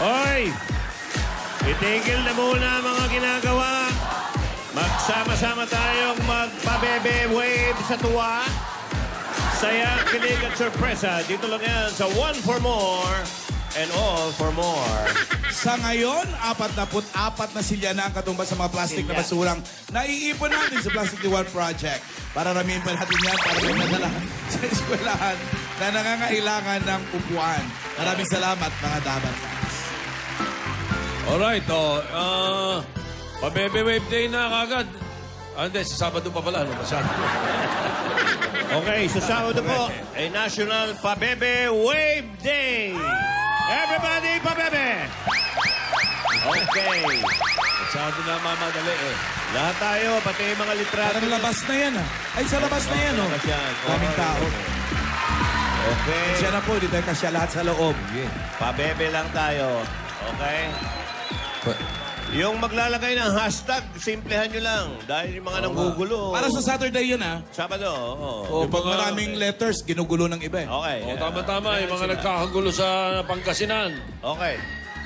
Oy! Itigil na muna ang mga ginagawa. Magsama-sama tayong magpabebe wave sa tuwa. Saya, kilig at sorpresa. Dito lang yan sa One for More and All for More. Sa ngayon, 44 na silya na ang katumbas sa mga plastic na basurang naiipon natin sa Plastic the World Project. Para ramihin pa natin yan para may nadala sa eskwelahan na nangangailangan ng upuan. Maraming salamat, mga Dabar Cats. Alright, pa-Bebe Wave Day na kagad. Hindi, sa Sabado pa pala. Masyado. Okay, sa Sabado po ay National Pabebe Wave Day. Everybody, pabebe! Okay. Masyado na mamadali eh. Lahat tayo, pati yung mga litrato. Parang labas na yan, ah. Ay, sa labas na yan, oh. Daming tao. Okay. Siya na po, di tayo kasya lahat sa loob. Pabebe lang tayo. Okay? Yung maglalagay ng hashtag, simplehan nyo lang. Dahil yung mga nanggugulo. Para sa Saturday yun, ah. Sabado, oo. O, pag maraming letters, ginugulo ng iba, eh. Okay. Tama-tama, yung mga nagkakagulo sa Pangasinan. Okay.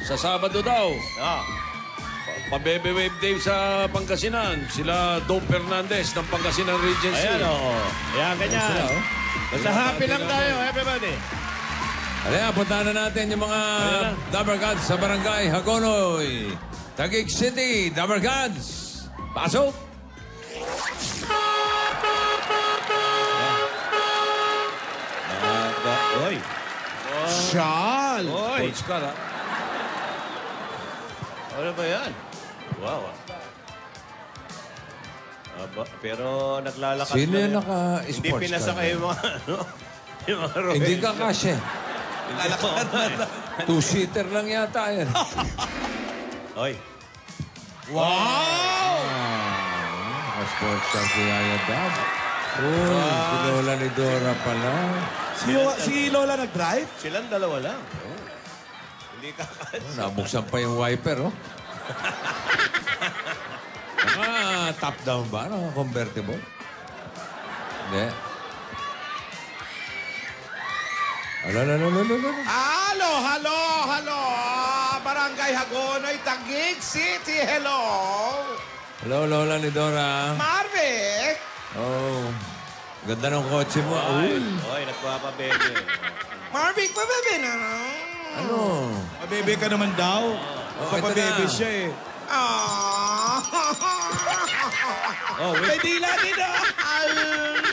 Sa Sabado daw. Ah. Pa-Bebe Wave Day sa Pangasinan. Sila Dom Fernandez ng Pangasinan Regency. Ayan, oo. Ayan, ganyan. Basta happy lang tayo, everybody. Alaya, puntahan na natin yung mga Dabar Cats sa Barangay Hagonoy. Taguig City, Dabar Cats. Pasok! Oy. Shal! Oy. Coach ka, ha? Ano ba yan? Wow. Pero naglalakas Sino lang yung yan. naka-sports Hindi pinasakay yung mga, ano, yung mga Royals. Hindi ka kasya. Lalakad na. Two-seater lang yata yan. Oy. Wow! Naka-sports ka si Yaya Dab. Uy, si Lola ni Dora pala. Si Lola nag-drive? Silang dalawa lang. Hindi ka Nabuksan pa yung wiper, oh. Top-down ba? Convertible? Hindi. Halo! Barangay Hagonoy, Taguig City, hello! Hello, Lola ni Dora. Marvic! Oh, ganda ng kotse mo. Uy. Oy, nagpapabebe. Marvic, pabebe na. Ano? Pabebe ka naman daw. Papabebe na. siya, eh. Oh, wait. May dila din, ah. Ayan,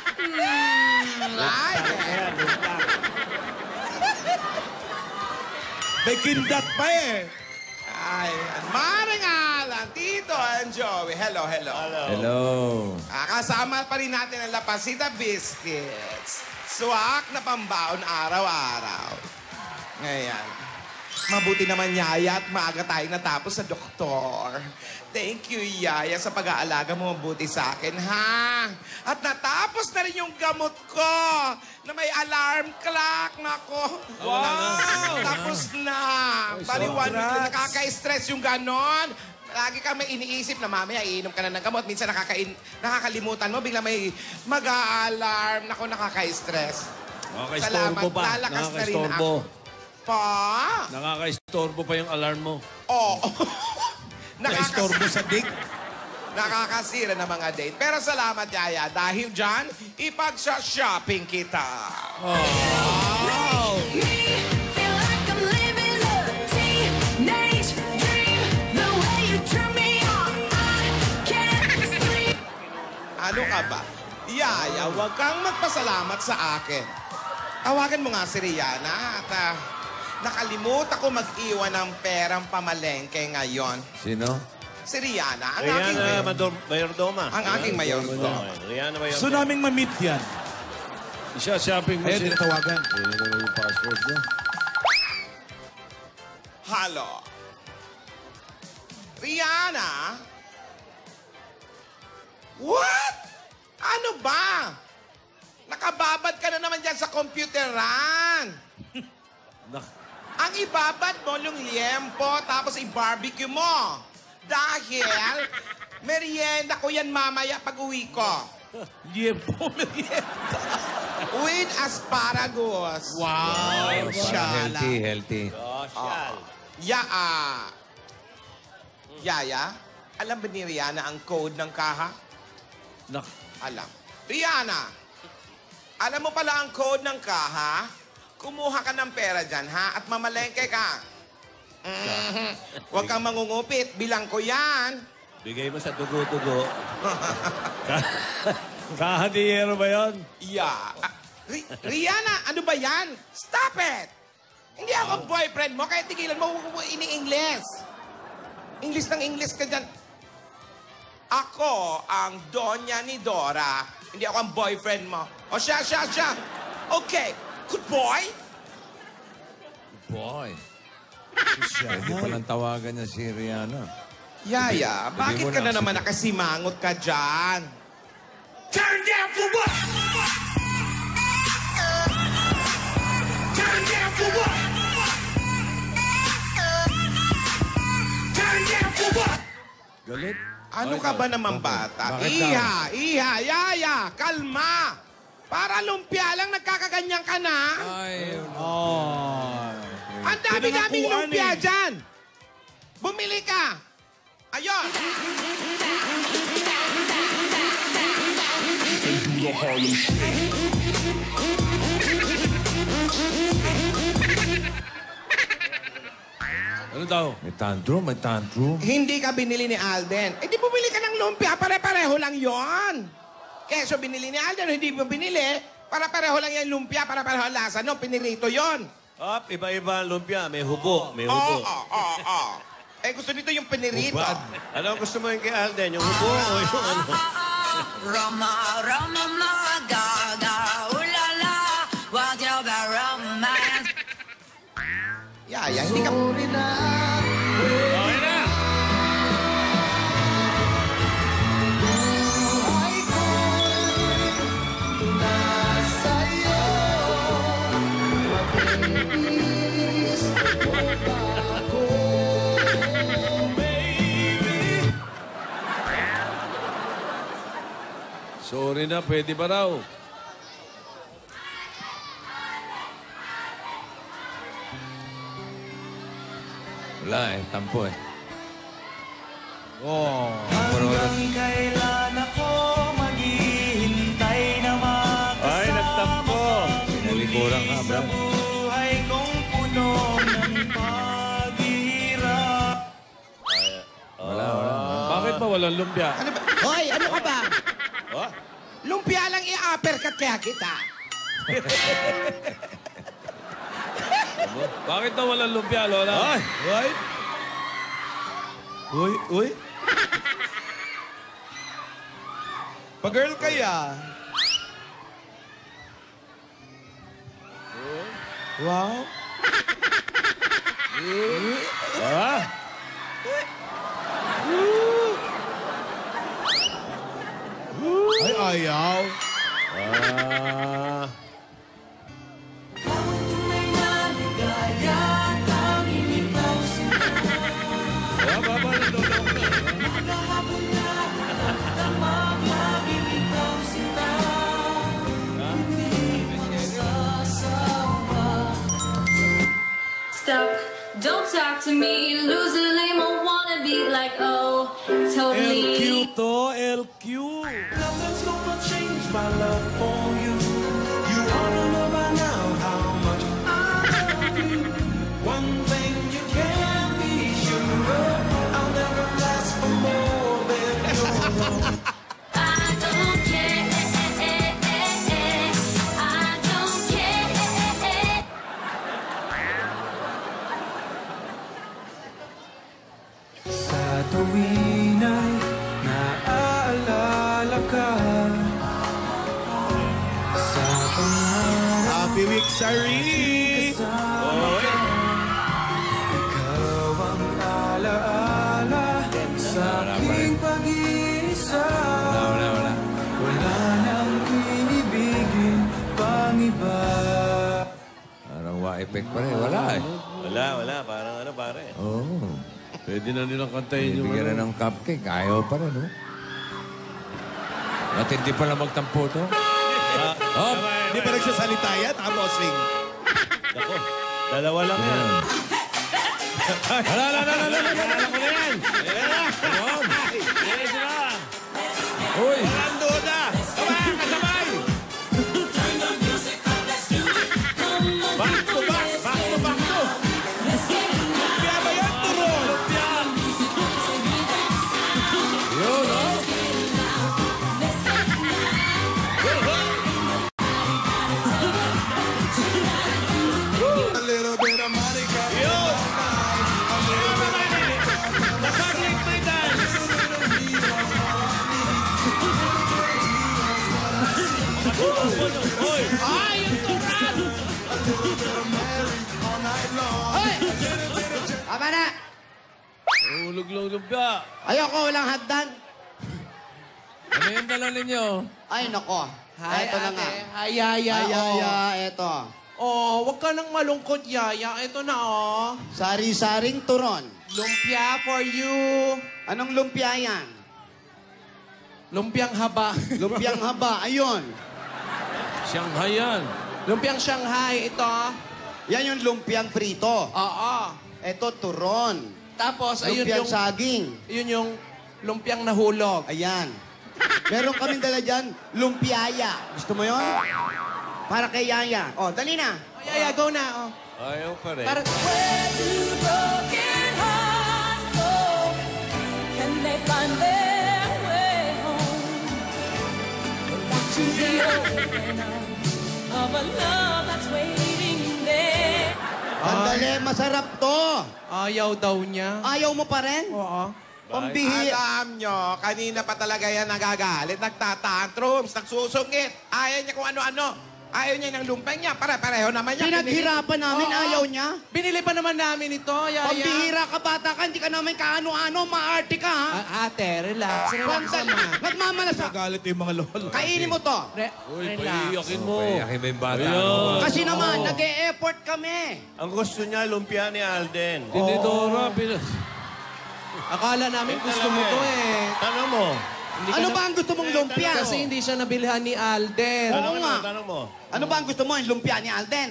May kindat pa, eh. Ay, maringalan, Tito and Joey. Hello. Hello. Kasama pa rin natin ang Lapasita Biscuits. Swak na pambaon araw-araw. Ngayon. Mabuti naman, Yaya, at maaga tayong natapos sa doktor. Thank you, Yaya, sa pag-aalaga mo mabuti sa akin, ha? At natapos na rin yung gamot ko na may alarm clock. Nako. Wow! Tapos na. Bali, 1 week na nakaka-stress yung ganon. Lagi kang may iniisip na mamaya iinom ka na ng gamot. Minsan nakakalimutan mo, bigla may mag-a-alarm. Nako, nakaka-stress. Nakaka-istorbo pa. Lalakas na rin Nakaka-istorbo. ako. Pa? Nakaka-istorbo pa yung alarm mo. Oo. Nakaka-istorbo sa dick. Nakakasira ng mga date. Pero salamat, Yaya. Dahil dyan, ipagsa-shopping kita. Ano ka ba? Yaya, huwag kang magpasalamat sa akin. Tawagan mo nga si Rihanna at nakalimutan ko mag-iwan ng perang pamalengke ngayon. Sino? Si Rihanna, ang aking Rihanna Mayordoma. Ang aking mayordoma. Rihanna Mayordoma. So naming ma-meet yan. Siya, shopping mo Ayun, siya. tawagan. Ayun na yung password niya. Hello? Rihanna? What? Ano ba? Nakababad ka na naman dyan sa computeran. Ang ibabad mo yung liempo, tapos i-barbecue mo. Dahil merienda ko yan mamaya pag uwi ko. Liempo, merienda. With asparagus. Wow. Healthy. Social. Yaya, alam ba ni Rihanna ang code ng kaha? Nak. Alam. Rihanna, alam mo pala ang code ng kaha? Kumuha ka ng pera dyan, ha? At mamalengke ka. Huwag kang mangungupit. Bilang ko yan. Bigay mo sa dugo-dugo. Kahadiyero ba yun? Yeah. Rihanna, ano ba yan? Stop it! Hindi ako boyfriend mo, kaya tigilan mo ini-Ingles. English ng English ka dyan. Ako ang donya ni Dora. Hindi ako ang boyfriend mo. O siya. Okay, good boy. Boy. Pwede palang tawagan niya si Rihanna. Yaya, bakit ka na naman nakasimangot ka dyan? Turn down for what? Turn down for what? Turn down for what? Galit? Ano ka ba naman bata? Bakit Iha, Yaya, kalma. Para lumpia lang, nagkakaganyan ka na. Ay, Ang dami-daming Pinangakuan lumpia eh. dyan. Bumili ka. Ayun. Ano daw? may tantrum. Hindi ka binili ni Alden. Eh di bumili ka ng lumpia, pare-pareho lang yon. Keso binili ni Alden, hindi mo binili, para-pareho lang yung lumpia, para-pareho ang lasa. No, pinirito yon. Iba-iba ang lumpia. May hubo. May Oo, hubo. oo. Eh gusto nito yung pinirito. Ano ang gusto mo yung kay Alden? Yung hubo o yung ano? Roma, Roma, ma, gaga, ooh la la, what's your bad romance? Yaya, hindi ka... Okay na! Sorry na, pwede ba raw? Wala eh, tampo eh. Hanggang kailan ako maghihintay na makasama Ay, nagtampo. Nalikuran ka, sa bro. buhay kong puno ng paghihirap. Wala. Bakit ba walang lumpia? Ano ba? Hoy, ano ka ba? Oh? Lumpia lang i-uppercut kaya kita. Bakit na walang lumpia, Lola? Ay! Ay! Uy. Pa-girl kaya. Wow. Ah! Ay, ayaw. Ah! Baba na lolo ko na. Stop, don't talk to me, lose a lame, I wanna be like, oh, totally. LQ to, LQ. Nothing's gonna change my love for you. You ought to know by now how much I love you. One thing you can be sure of, I'll never last for more than your love. I don't care, I don't care. Sa tuwin ay naaalala ka, sa pangarap Happy week, Sari. kasama ka. Ikaw ang alaala sa aking pag-iisa. Wala. Wala nang ibigin pang iba. Parang wa-effect pa rin. Wala eh. Wala. Parang ano, pare. Oo. Pwede na nilang kantayin yung Bibigyan na ng cupcake. Ayaw pa rin, no? Matindi pala magtampo to. Hindi pa nagsasalita yan, tapos sing. Ako, dalawa lang yan. Alam ko na yan. Yan sila. Uy! Walang duda. Sabay, kasabay. Back to back. Back to back to. Kaya ba yan, turon? Yun, oh! A little bit of Monica. Nasaglit may dance. Hoy! Ay, yung turan! Tama na! Ulog lang lumpia. Ayoko, walang hagdan. Ano yung dala ninyo? Ay, nako. Eto na nga. Hi, Yaya. Ay, Yaya, eto. Oh, wag ka nang malungkot, Yaya. Ito na, oh. Sari-saring turon. Lumpia for you. Anong lumpia yan? Lumpiang haba. Lumpiang haba, ayun. Shanghai yan. Lumpiang Shanghai, ito. Yan yung lumpiang prito. Oo. Eto, turon. Tapos, ayun Lumpiang yung, saging. yun yung lumpiang nahulog. Ayan. Meron kaming dala dyan, lumpiaya. Gusto mo yon? Para kay Yaya. Oh, dali na. Oh, Yaya, go na, oh. Ayaw pa rin. Para, Where do broken hearts go? Can they find their way home? Back to the open arms of a love that's waiting there. Sandali, masarap to. ayaw daw niya. Ayaw mo pa rin? Oo. Pambihi. Alam nyo, kanina pa talaga yan nagagalit, nagtatantrums, nagsusungit. Ayaw niya kung ano-ano. Ayaw niya ng lumpeng niya. Pareho naman niya. Pinaghirapan namin, Oo. ayaw niya. Binili pa naman namin ito, Yaya. Pambihira ka, bata ka, hindi ka namin kaano-ano, maarte ka, ha? Ate, relax. Relax Sandali, naman. nagmamalasa. Galit yung mga lolo. Kainin mo to. Uy, Relax. paiyakin mo. Payakin mo yung bata. Ayan. ano? Kasi naman, nag-e-effort kami. Ang gusto niya, lumpia ni Alden. Tinidora, Akala namin gusto mo to eh. Tanong mo. Hindi ka Ano na- ba ang gusto mong lumpia? Kasi hindi siya nabilhan ni Alden. Oo Tanong mo, nga. tanong mo. Ano ba ang gusto mo, yung lumpia ni Alden?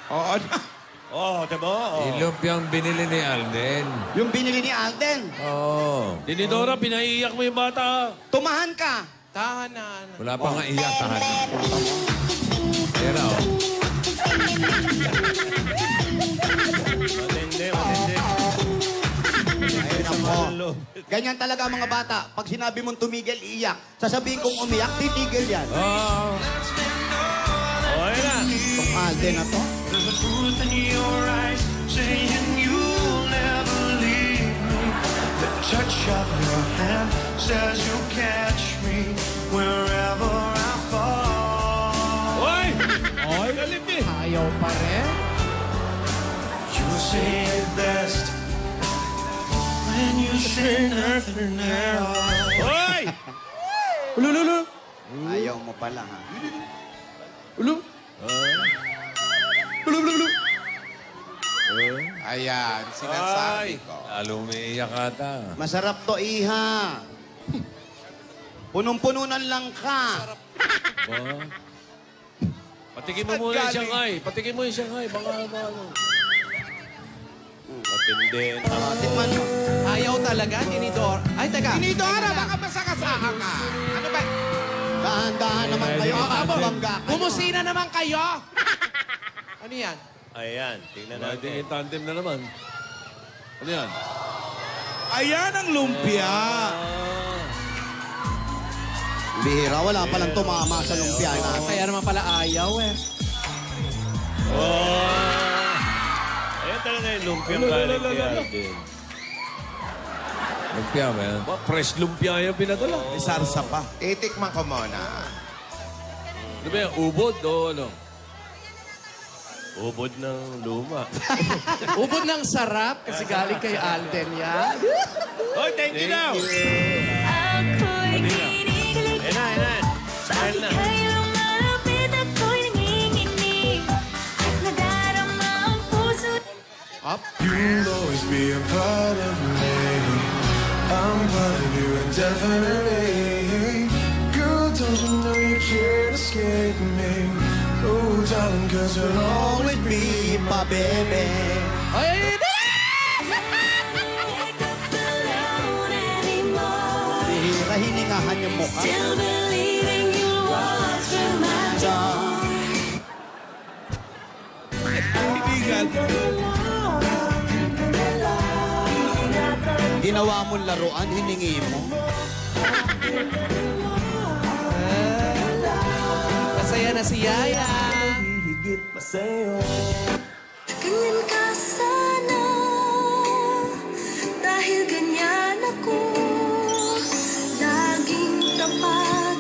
Oo. Oh, diba? Oh. Ilumpiang binili ni Alden. Yung binili ni Alden. Oo. Tinidora, pinaiiyak mo yung bata. Tumahan ka. Tahanan. Wala pa nga iyak sa kanya. Ayan na, oh. Matindi, matindi. Ayun ako. Ganyan talaga mga bata. Pag sinabi mong tumigil, iiyak. Sasabihin kong umiyak, titigil yan. Oh. Oh, yun na. Itong Alden na to. There's a truth in your eyes saying you'll never leave me. The touch of your hand says you'll catch me wherever I fall. Hoy! Hoy, galit eh. Ayaw pa rin. You say it best when you say nothing at all. Hoy! Ulululu. Ayaw mo pala, ha? Ulu. Ulu. Ayan, sinasabi ko. Lalo umiiyak ata. Masarap to, iha. Punong-pununan lang ka. Patikin mo muna yung Shanghai. Patikin mo yung Shanghai. Baka ano. Matindi. Tikman mo. Ayaw talaga, Tinidor. Ay, teka. Tinidora, baka masakasahan ka. Ano ba? Dahan-dahan naman kayo. Kakabangga kayo. Bumusina naman kayo. Ano yan? Ayan, tingnan Pwede natin. yung tandem na naman. Ano yan? Ayan ang lumpia. Bihira, wala palang tumama sa lumpia natin. Kaya naman pala ayaw eh. Oh! Ayan talaga yung lumpiang galit kay Alden. Lumpia ba yan? Ba, fresh lumpia yung pinadala. May sarsa pa. Itikman ko muna. Ano ba yan? Ubod o ano? Ubod ng luma. Ubod ng sarap kasi galing kay Alden yan. Hoy, thank you daw. Ako'y kinikilig Ayan na, ayan na. Smile na. Kayong malapit ako'y nanginginig At nadarama ang puso. You'll always be a part of me. I'm part of you indefinitely. Girl, don't you know you can't escape me? Oh, darling, 'cause you'll always Always be pa, bebe. Ay, kanyang mukha. Still believing you'll walk through my door. Ginawa mong laruan, hiningi mo. Masaya na si Yaya. Ganyan ka sana, dahil ganyan ako, laging tapat.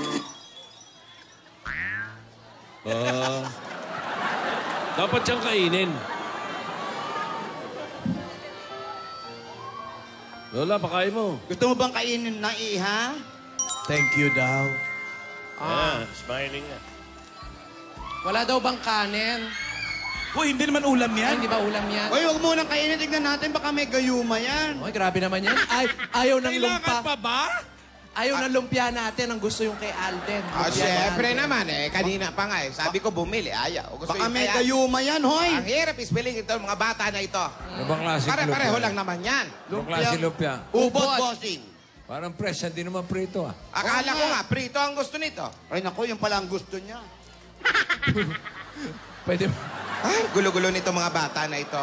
Dapat siyang kainin. Lola, pakain mo. Gusto mo bang kainin na iha? Thank you daw. Smiling nga. Wala daw bang kanin? Uy, hindi naman ulam Ay, yan. hindi ba ulam yan? Uy, huwag mo nang kainin. Tignan natin, baka may gayuma yan. Oy, grabe naman yan. Ay, ayaw ng lumpa. Kailangan pa ba? Ayaw ng lumpia natin. Ang gusto yung kay Alden. Lumpia Siyempre natin. naman kanina pa nga Sabi ko bumili, ayaw. Gusto Baka yung may kaya- gayuma yan, hoy. Ang hirap ispelling ito, mga bata na ito. Ano bang klaseng lumpia? Pare-pareho lang naman yan. Anong klase lumpia? Ubod, bossing. Parang fresh, hindi naman prito ah. Akala ko nga, prito ang gusto nito. Ay, naku, yung pala ang gusto niya. Pwede. Ay, gulo-gulo nito mga bata na ito.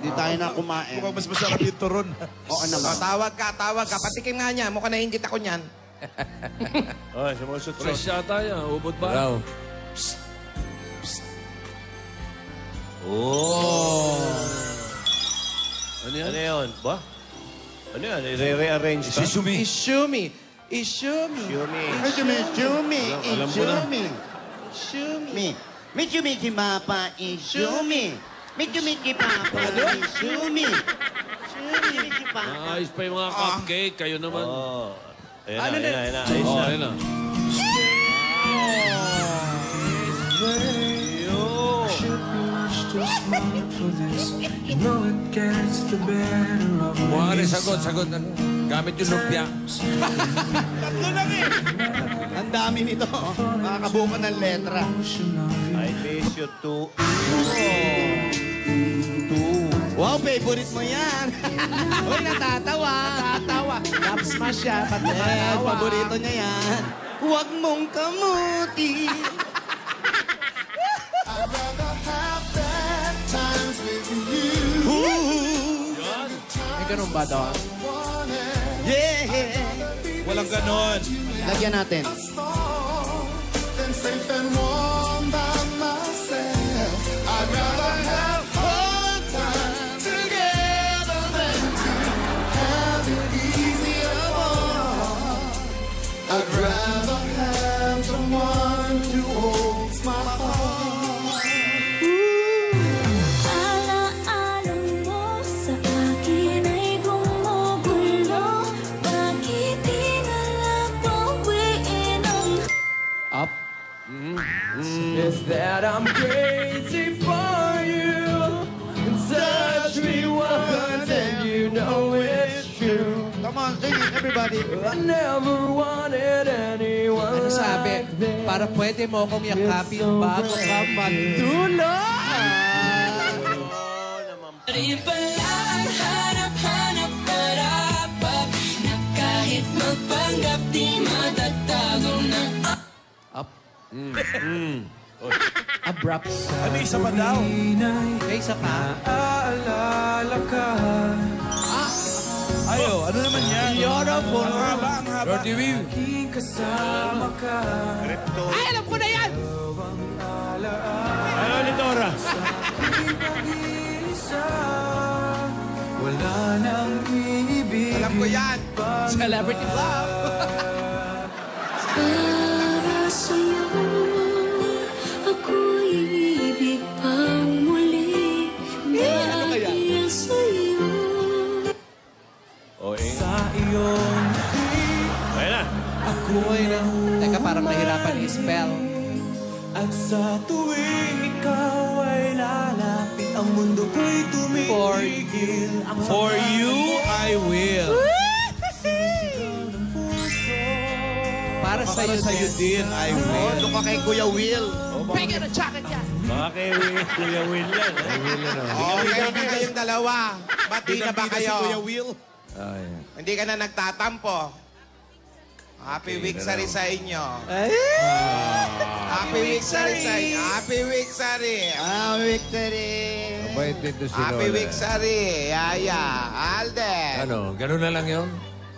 Hindi tayo na kumain. Mukhang mas masarap yung turon. Oo naman. Tawag ka. Patikim nga niya. Mukhang nainggit ako niyan. Oh, sumusot-sot. Fresh yata yan. Ubod ba? Raw. Ano yan? Ano yun? Ba? Ano yan? I-rearrange ba? Ishumi. Ishumi. Yumi. Chumi, Alam ko na. Chumi. Ishumi. Michi Mapa, Chumi. Michi Papa, Chumi. Michi Papa. Ayos pa yung mga cupcake. Kayo naman. Oh. Ayan Ano na, na? ayan na. Oh, ayun na. Buhari, sagot. Ano? Gamit yung lumpia. Ang dami nito. Makakabuo ka ng letra. I miss you too. Wow, favorite mo yan. Uy, natatawa. Natatawa. Love smash siya. Ba't Yes, natatawa? paborito niya yan. Huwag mong kamuti. May ganun ba doon? Yeah. Walang ganon. Lagyan natin. Alaala mo sa akin ay gumugulo. Bakit di na lang bawiin ang Up. Is that I'm crazy for you. Touch me once and you know it's true. Come on, sing it, everybody. I never wanted anyone. Ano sabi? Para pwede mo akong yakapin bago ka matulog. Rin pala ang hanap-hanap para-pap na kahit magpanggap di matatago na Up. Abrupt. Ano isa pa daw? May isa pa. Aalala ka. Ayo, ano naman yan? Beautiful. Ang haba, ang haba. Lordy Will. Kasama ka. Ay, alam ko na yan! Ano ni Dora? Wala nang ibig. Alam ko yan. Celebrity Love. para sa'yo. Ako'y ibig pang muli dahil sa'yo. O, eh. Sa iyong Ayan na. Ako'y na... Teka, parang nahirapan i-spell. at sa tuwing ikaw ay lalapit, ang mundo ko'y tumigil. For you, I will. Para sa'yo din, I Oh, doon ka kay Kuya Will. Bigyan ng jacket yan. Baka kay Kuya Will yan. Okay na kayong dalawa. Bati na ba kayo? Will. Hindi ka na nagtatampo. Happy Wixary sa inyo. Ay! Happy Wixary sa inyo. Happy Wixary. Ah, victory. Mabait dito si Happy Lola. Wixary. Yaya. Alden. Ano, ganun na lang yun?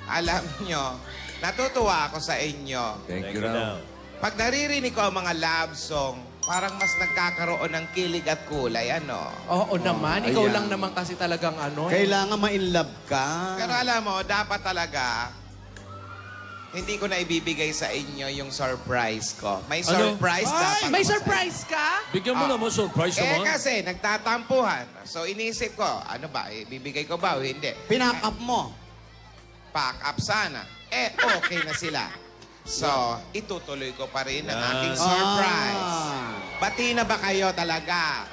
Alam nyo, natutuwa ako sa inyo. Thank you raw. Pag naririnig ko ang mga love song, parang mas nagkakaroon ng kilig at kulay, ano? Oo naman. Ikaw ayan. lang naman kasi talagang ano. Kailangan ma-inlove ka. Pero alam mo, dapat talaga, hindi ko na ibibigay sa inyo yung surprise ko. May Ano? surprise dapat. May ako sa surprise ka? Bigyan mo naman surprise inyo. naman. Kasi nagtatampuhan. So inisip ko, ano ba, ibibigay ko ba o hindi? Pinak up mo. Pack up sana. Okay na sila. So, itutuloy ko pa rin ang aking surprise. Bati na ba kayo talaga?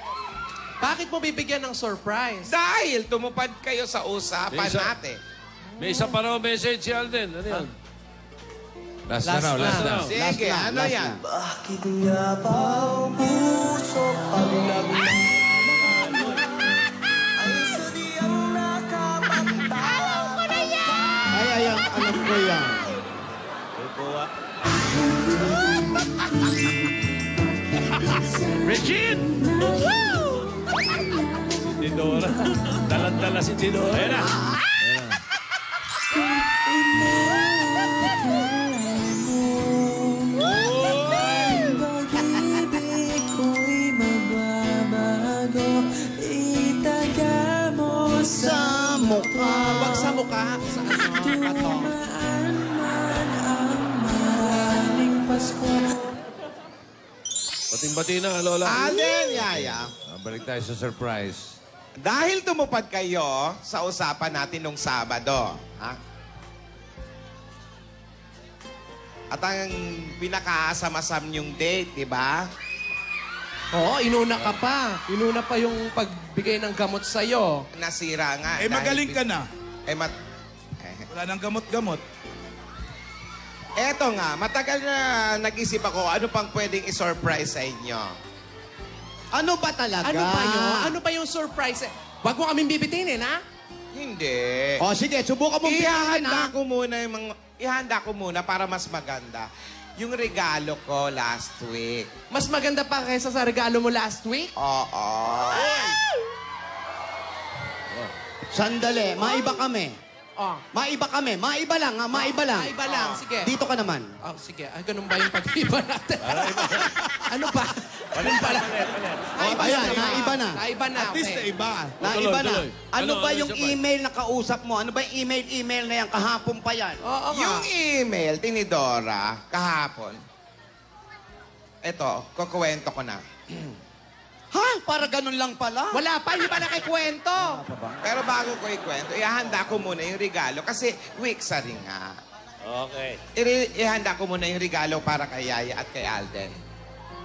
Bakit mo bibigyan ng surprise? Dahil tumupad kayo sa usapan May isa- natin. May isa pa raw message si Alden. Ano yan? Last na raw, last na. Sige, Last na, ano last yan? na. Bakit nga ba ang puso paglaman? Ay sadyang nakapagtapos. Ay, alam ko yan. Regine! Si Dora. Dalan-dala si Dora. Ayan na. Pag-ibig ko'y magbabago, itaga mo Sa mukha. Wag sa mukha. Sa ano? Pato. maan man ang maraming Pasko. Bating-bati na, Lola. Alden, Yaya. Balik tayo sa surprise. Dahil tumupad kayo sa usapan natin nung Sabado, ha? At ang pinakaasam-asam yung date, di ba? Oo, inuna ka pa. Inuna pa yung pagbigay ng gamot sa'yo. Nasira nga. Eh, magaling ka na. Wala nang gamot-gamot. Eto nga, matagal na nag-isip ako ano pang pwedeng i-surprise sa inyo. Ano ba talaga? Ano ba yun? Ano ba yung surprise? Wag mo kaming bibitinin, ha? Hindi. O sige, subukan mong pihakin, ha? Ihanda ko muna para mas maganda. Yung regalo ko last week. Mas maganda pa kaysa sa regalo mo last week? Oo. Sandali, maiba kami. Oh. Maiba kami. Maiba lang, ha? Maiba lang. Maiba lang, sige. Dito ka naman. Oh, sige. Ay, ganun ba yung pag-iba natin? ano ba? Ganun pala. Naiba ayan, na. naiba na. Naiba na, At least na okay. iba. Naiba na. tuloy. Ano ba Ano yung isa pa? email na kausap mo? Ano ba yung email na yan? Kahapon pa yan. Oo nga. Yung email, tinidora, kahapon. Eto, kukuwento ko na. Ha? Para ganun lang pala? Wala pa, hindi pa nakikwento. Pero bago ko ikwento, ihanda ko muna yung regalo kasi Wixary nga. Okay. Ihanda ko muna yung regalo para kay Yaya at kay Alden.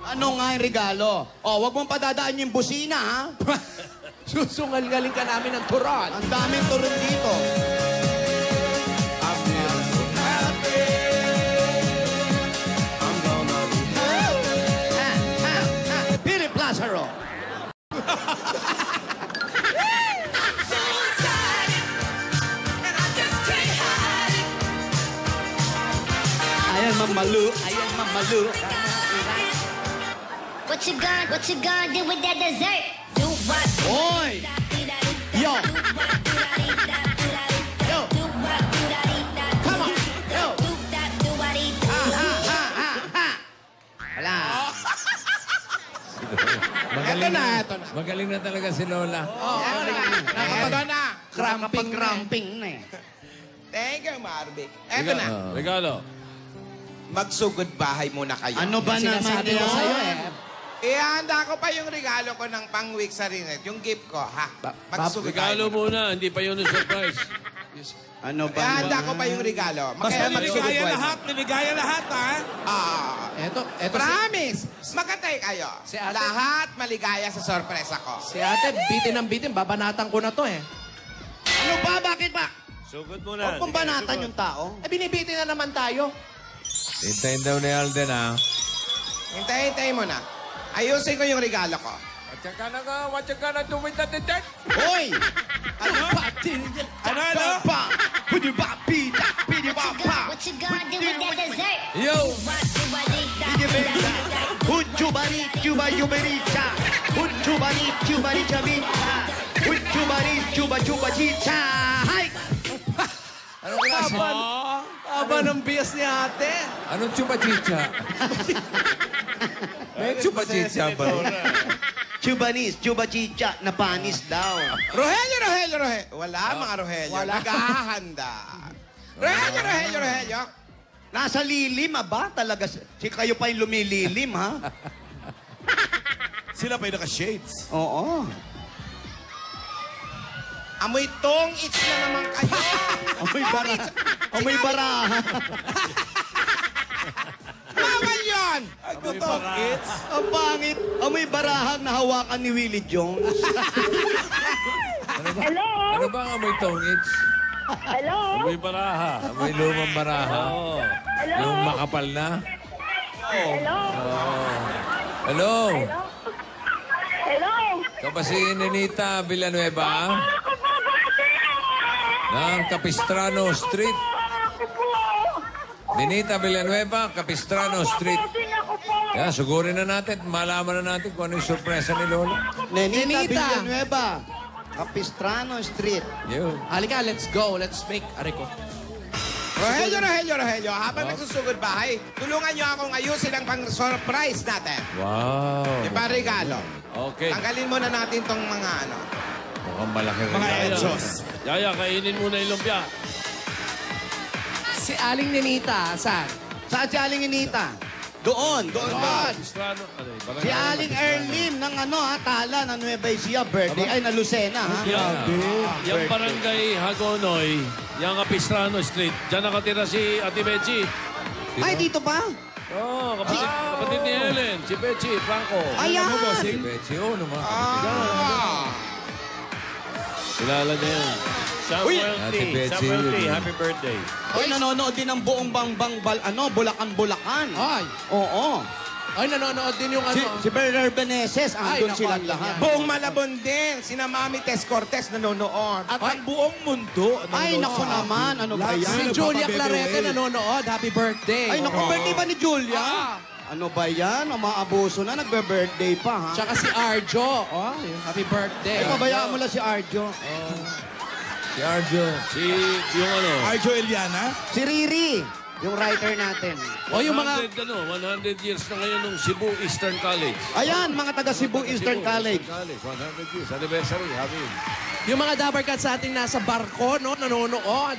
Ano nga yung regalo? O, wag mong padadaan yung busina, ha? Susungal-galing ka namin ng turon. Ang daming turun dito. Philip Lazaro. Ayan, mamalu. Ayan, mamalu. What you gonna do with that dessert? Do what? Oy! Yo! Yo! Come on! Yo! Ha! Wala. Magaling Eto na. Magaling na talaga si Lola. Eto na. Cramping na eh. Thank you, Marvic. Eto na. Regalo. Magsugod bahay muna kayo. Ano ba naman Sinasabi ko yun? sa'yo eh. Ihanda ko pa yung regalo ko ng pang-Wixary net. Yung gift ko, ha? Magsugod Regalo tayo. muna, hindi pa yun yung surprise. Ano ba? Ihanda ko pa yung regalo. Basta Kaya magsugod niligaya tayo. lahat, niligaya lahat, ha? Eto Promise! Magkatay kayo. Si ate- Lahat maligaya sa sorpresa ko. si ate, bitin ng bitin. Babanatan ko na to eh. Ano ba? Bakit ba? Sugod muna. Huwag mong banatan yung tao. Eh, binibitin na naman tayo. Hintayin daw ni Alden, ha? Hintay mo na. Ayusin ko yung regalo ko. What you gonna do with that dessert? Hoy! Ano? Ano? Pidi ba? Pida! Pidi ba? Pa! What you gonna do with that chubaricha. Chubari, chubari, chabicha. Chubari, chuba, chuba, chicha. Hay! Anong klase? Aba ng bias ni ate. Anong chupa-chicha? May chupa-chicha ba? Chubanis, chuba, chicha. Napanis daw. Rogelio. Wala, mga Rogelio. Wala. Naghahanda. Rogelio. Nasa lilim, aba? Talaga. Si kayo pa yung lumililim, ha? Sila pa yung naka-shades. Oo. Amoy tong its na naman kayo. Amoy baraha. Bawal yun. Ang pangit. Amoy barahang nahawakan ni Willie Jones. Hello? Ano ba ang amoy tongits? Hello? May baraha. Amoy lumang baraha. Oo. Hello? Yung makapal na. Hello? Hello? Hello? Ikaw ba si Nenita Villanueva? Ako po, Ng Capistrano Street. Ako po. Nenita Villanueva, Capistrano Street. Ako po. Yan, sugurin na natin. Malaman na natin kung ano yung sorpresa ni Lola. Nenita Villanueva. Capistrano Street. Yo. Halika, let's go. Let's make ariko. Rogelio. Habang nagsusugod bahay, tulungan niyo akong ayusin ang pang-surprise natin. Wow. Ipa-regalo. Okay. Tanggalin muna natin tong mga ano. Mukhang malaki rin. Mga yan. edsos. Yaya, kainin muna yung lumpia. Si Aling Nenita, saan? Saan si Aling Inita? Doon. Estrano. Ano yun? Barangay Si Aling Erlin ng Tala, ng Nueva Ecija, birthday. Ay, na Lucena, ha? Yung barangay Hagonoy, yung Capistrano Street, dyan nakatira si Ate Bechi. Ay, dito pa? Oo, kapatid ni Helen, si Bechi, Franco. Ayan! Betsi, oh, naman. Kilala niya yan. Samuel Ate T. Betsy. Samuel T. Happy birthday. Ay, nanonood din ng buong Bulacan-Bulacan. Ay. Oo. Ay, nanonood din yung Si Bernard Beneses, andun naku, silang andun lahat. yan. Buong Malabon din. Sina Mami Tess Cortez nanonood. At ang buong mundo. Ay, naku naman. Ano ba Lahat yan? Si sila Julia Papa Clarete Bebe Will. nanonood. Happy birthday. Ay, naku, birthday ba ni Julia? Ah. Ano ba yan? Umaabuso na, nagbe-birthday pa, ha? Tsaka si Arjo. Oh, happy birthday. Ay, pabayaan mo lang si Arjo. Si Arjo. Si, yung ano, Arjo Eliana. Si Riri, yung writer natin. O yung mga 100 years na ngayon ng Cebu Eastern College. Ayan, mga taga Cebu Eastern College. 100 years, anniversary, happy. yung mga Dabber Cats sa ating nasa barko, no, nanonood.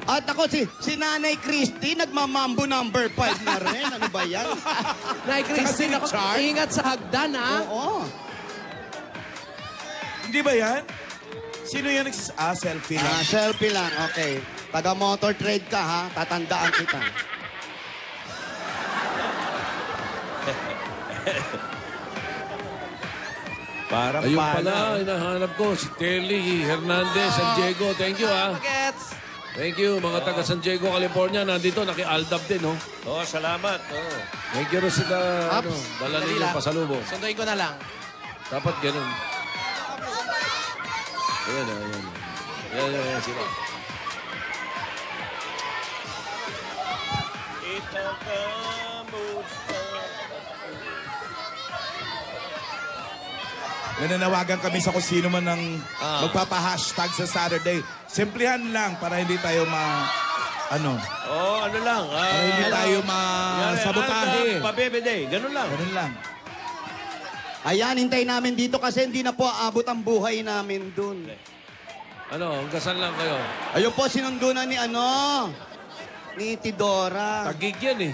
At ako si Nanay Christy, nagmamambo number 5 na rin. Ano ba yan? Nay Christine, ako, ingat sa hagdan, ha? Oo. Hindi ba yan? Sino yan selfie lang? Selfie lang, okay. Taga motor trade ka, ha? Tatandaan kita. Parang Ayun pala, hinahanap ko si Telly Hernandez, San Diego. Thank you, ha. Gets. Thank you, mga taga San Diego, California. Nandito, naki-aldab din, oh. Oo, salamat. Oh. Thank you rin sa dala Dali ninyo lang. pasalubong. Sunduin ko na lang. Dapat ganun. Ayan. Ayan, sila. Ito Nananawagan kami sa kung sino man ng magpapa-hashtag sa Saturday. Simplihan lang para hindi tayo ano lang. para hindi tayo masabotahe. Pa-Bebe Day. Ganun lang. Ganun lang. Ayan, hintayin namin dito kasi hindi na po aabot ang buhay namin dun. Ano, hanggasan lang kayo. Ayun po, sinundunan ni Tidora. Tagig yan, eh.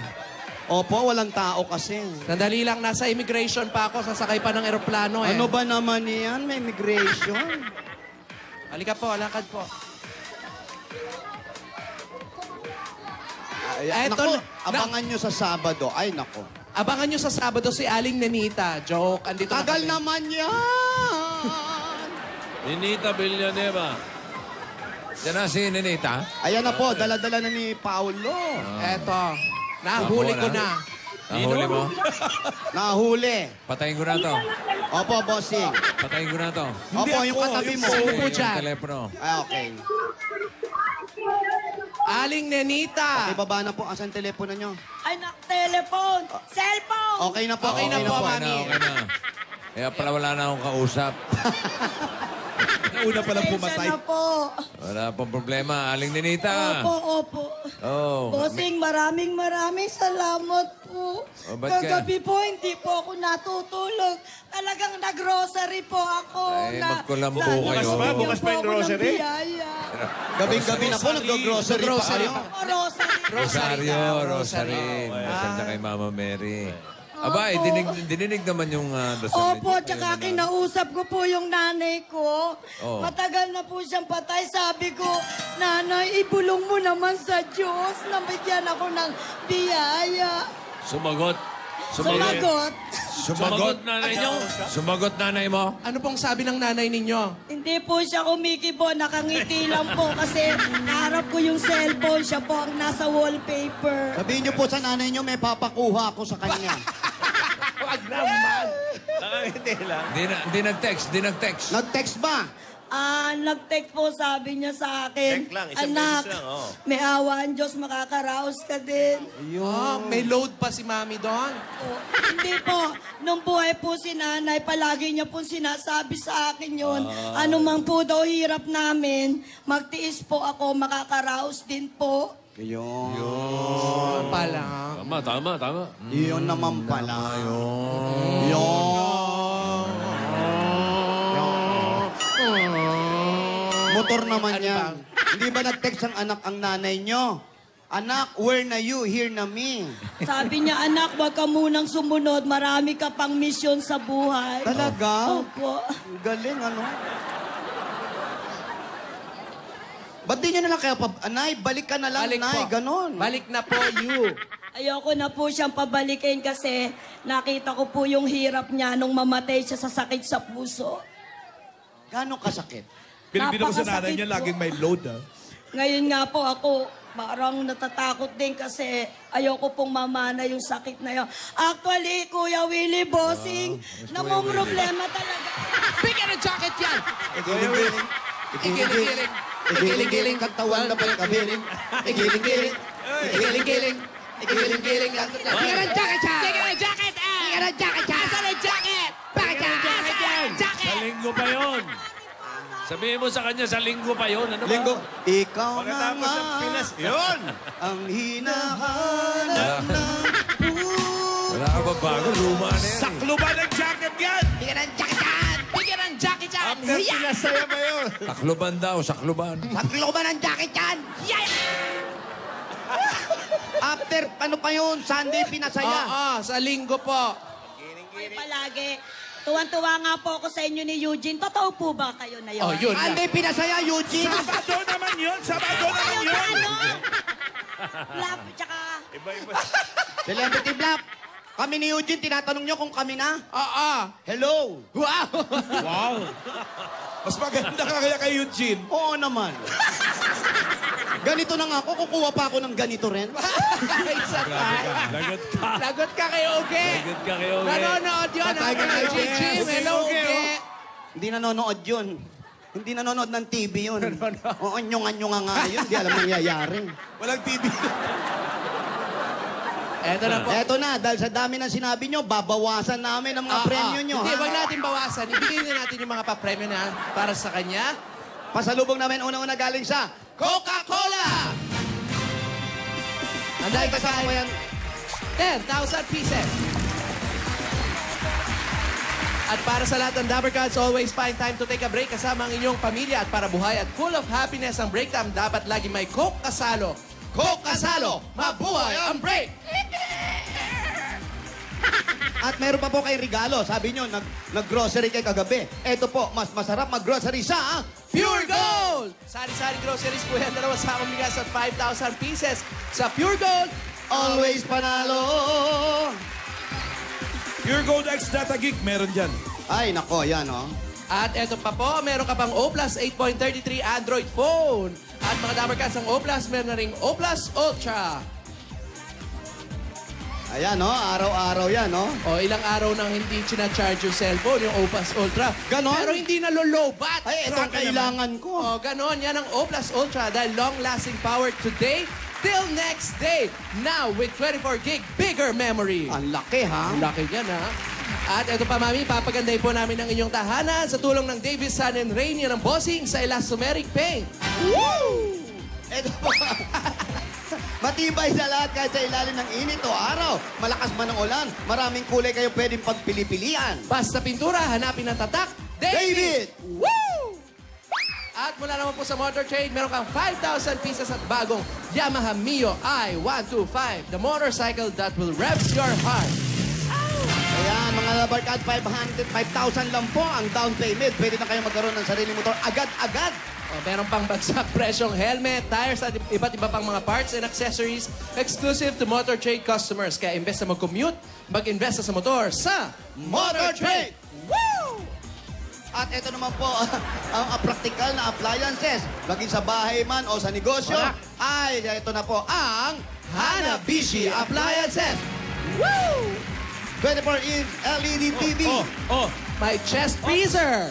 Opo, walang tao kasi. Sandali lang, nasa immigration pa ako, sasakay pa ng eroplano, eh. Ano ba naman yan? May immigration. Halika po, lakad po. Ay, Eto nako, na- abangan nyo sa Sabado. Ay, nako. Abangan nyo sa Sabado si Aling Nenita. Joke, andito na Tagal kami. naman yan! Ninita Villanueva. Diyan na si Nenita. Ayan na po, dala-dala na ni Paulo. Eto, nahuli ko na. Nahuli mo? Nahuli. Patayin ko na to. Opo, bossing. Patayin ko na to. Opo, yung katabi mo. Sino po Yung dyan? telepono. Ay, okay. Aling Nenita. Ibaba na po. Asan telepono nyo? Anak, telephone, cellphone. Okay na po. Okay na po, mami. Okay na. Kaya pala wala na akong kausap. Nauna palang pumatay. Pasensya na po. Wala pong problema. Aling Ninita. Opo. Oh. Bossing, maraming salamat po. Oh, ba't ka- Kagabi po, hindi po ako natutulog. Talagang nag-grocery po ako. Ay, magkulambo Sana kayo. bigyan Bukas pa yung po ako ng grocery? biyaya. Gabing-gabi na po. Nag-grocery pa kayo. Rosary. Rosary. Pasensya kay Mama Mary. Aba, dininig naman yung dasal Opo, ninyo. tsaka Ayun naman. kinausap ko po yung nanay ko. Oh. Matagal na po siyang patay. Sabi ko, nanay, ibulong mo naman sa Diyos na bigyan ako ng biyaya. Sumagot. Sumagot. Nanay niyo. Sumagot nanay mo? Ano pong sabi ng nanay ninyo? Hindi po siya kumikibo, nakangiti lang po kasi naharap ko yung cellphone, siya po ang nasa wallpaper. Sabihin nyo po sa nanay nyo, may papakuha ako sa kanya. Wag naman. Nakangiti lang. Di nag-text. Nag-text ba? Nag-text po, sabi niya sa akin, Text lang, isang anak, beses lang, oh." may awa ang Diyos, makakaraos ka din. May load pa si mami doon. Hindi po. Nung buhay po si nanay, palagi niya po sinasabi sa akin yun. Ano man po daw hirap namin, magtiis po ako, makakaraos din po. Yun. Pala. Tama. Yun naman pala. Yun. Motor naman yan. Hindi ba nag-text ang anak ang nanay nyo? Anak, where na you? Here na me. Sabi niya, anak, wag ka munang sumunod. Marami ka pang misyon sa buhay. Talaga? Opo. Galing, ano? Ba't di nyo na lang kaya Anay, balik ka na lang, Balik Nay. po. Ganon. Balik na po, you. Ayoko na po siyang pabalikin kasi nakita ko po yung hirap niya nung mamatay siya sa sakit sa puso. Gano'ng kasakit? Pinipino ko sa nanay Napakasakit niya, po. laging may load, ha? Ngayon nga po ako, parang natatakot din kasi ayoko pong mamana yung sakit na yun. Actually, Kuya Willie Bossing, namong problema talaga. Bigyan ng jacket yan! Igiling-giling. Igiling-giling. Igiling-giling. Katawan na pa'y kabiling. Igiling-giling. Igiling-giling. Igiling-giling. Bigyan ng jacket yan! Bigyan ng jacket! Bigyan ng jacket yan! Asan ang jacket? Bakit yan? Sa linggo pa yun. Sabihin mo sa kanya, sa linggo pa yun. Ano ba? Linggo. Ikaw na Pagkatapos nga ng Pinas, yun! ang hinahanap ng puso. Wala ka ba bago? Luma na yan. Saklo ba ng jacket yan? Bigyan ng jacket yan! Bigyan ng jacket yan! After Pinas, saya ba yun? Sakluban daw, sakluban. Saklo ba ng jacket yan? After, ano pa yun? Sunday, pinasaya. Oo, sa linggo po. Ay, palagi. Tuwan-tuwa nga po ako sa inyo ni Eugene. Totoo po ba kayo na yun? Oh, yun lang. Sunday, pinasaya, Eugene. Sabado naman yun! Sabado naman Ayun, yun! ano? Love, tsaka... Iba-iba. Celebrity Black. Kami ni Eugene, tinatanong nyo kung kami na. Oo. Hello. Wow! Wow! Mas maganda ka kaya kay Eugene. Oo naman. Ganito na nga ako, kukuha pa ako ng ganito rin. Isa pa. Lagot ka. Lagot ka kay Oge. Lagot ka kayo. Nanonood yun. Patay ka Ang kay Jim. Oge. Hello, Oge. Hindi nanonood yun. Hindi nanonood ng TV yun. Oo, nyunga-nyunga nga yun. Hindi alam nangyayari. Walang TV. Eto na po. Eto na, dahil sa dami ng sinabi nyo, babawasan namin ang mga premyo nyo. Hindi, ha? wag natin bawasan. Ibigay na natin yung mga papremyo na para sa kanya. Pasalubong namin unang-una galing sa Coca-Cola! Ang dahil kasama mo yan, 10,000 pieces. At para sa lahat ng Dabber Cats, always find time to take a break kasama ang inyong pamilya at para buhay at full of happiness ang break time. Dapat lagi may Coke kasalo. Coke kasalo, mabuhay ang break! At meron pa po kayong regalo. Sabi nyo, nag-grocery kayo kagabi. Eto po, mas masarap mag-grocery sa Pure Gold! Sari-sari groceries po yan. Dalawa sa akong bigas at 5,000 pieces. Sa Pure Gold, Always Panalo! Pure Gold X Data Geek, meron dyan. Ay, nako, yan, oh. at eto pa po, meron ka pang O Plus 8.33 Android phone. At mga Dabber Cats, ang O Plus, meron na ring O Plus Ultra. Ayan, no? Araw-araw yan, no? O, ilang araw nang hindi charge yung cellphone, yung Opus Ultra. Ganon? Pero hindi nalolobat. Ay, itong kailangan ko. O, ganon. Yan ang Opus Ultra dahil long-lasting power today till next day. Now, with 24 gig, bigger memory. Ang laki, ha? Ang laki yan, ha? At ito pa, Mami, papaganday po namin ang inyong tahanan sa tulong ng Davis Sun and Rain. Yan ang bossing sa elastomeric paint. Woo! Ito po. Matibay sa lahat kahit sa ilalim ng init o araw. Malakas man ang ulan, maraming kulay kayo pwedeng pagpili-pilian. Basta pintura, hanapin ang tatak, David! Woo! At mula naman po sa Motor Trade, meron kang 5,000 pieces at bagong Yamaha Mio i125, the motorcycle that will rev your heart. Ayan, mga Labarkad, 5,000 lang po ang down payment. Pwede na kayo magkaroon ng sariling motor agad-agad. O, meron pang bagsak presyong helmet, tires at iba't iba pang mga parts and accessories exclusive to Motor Trade customers. Kaya imbes na mag-commute, mag-invest sa motor sa Motor Trade! Woo! At ito naman po, ang practical na appliances. Maging sa bahay man o sa negosyo, ay ito na po ang Hanabishi Appliances. Woo! 24-inch LED TV. My chest freezer.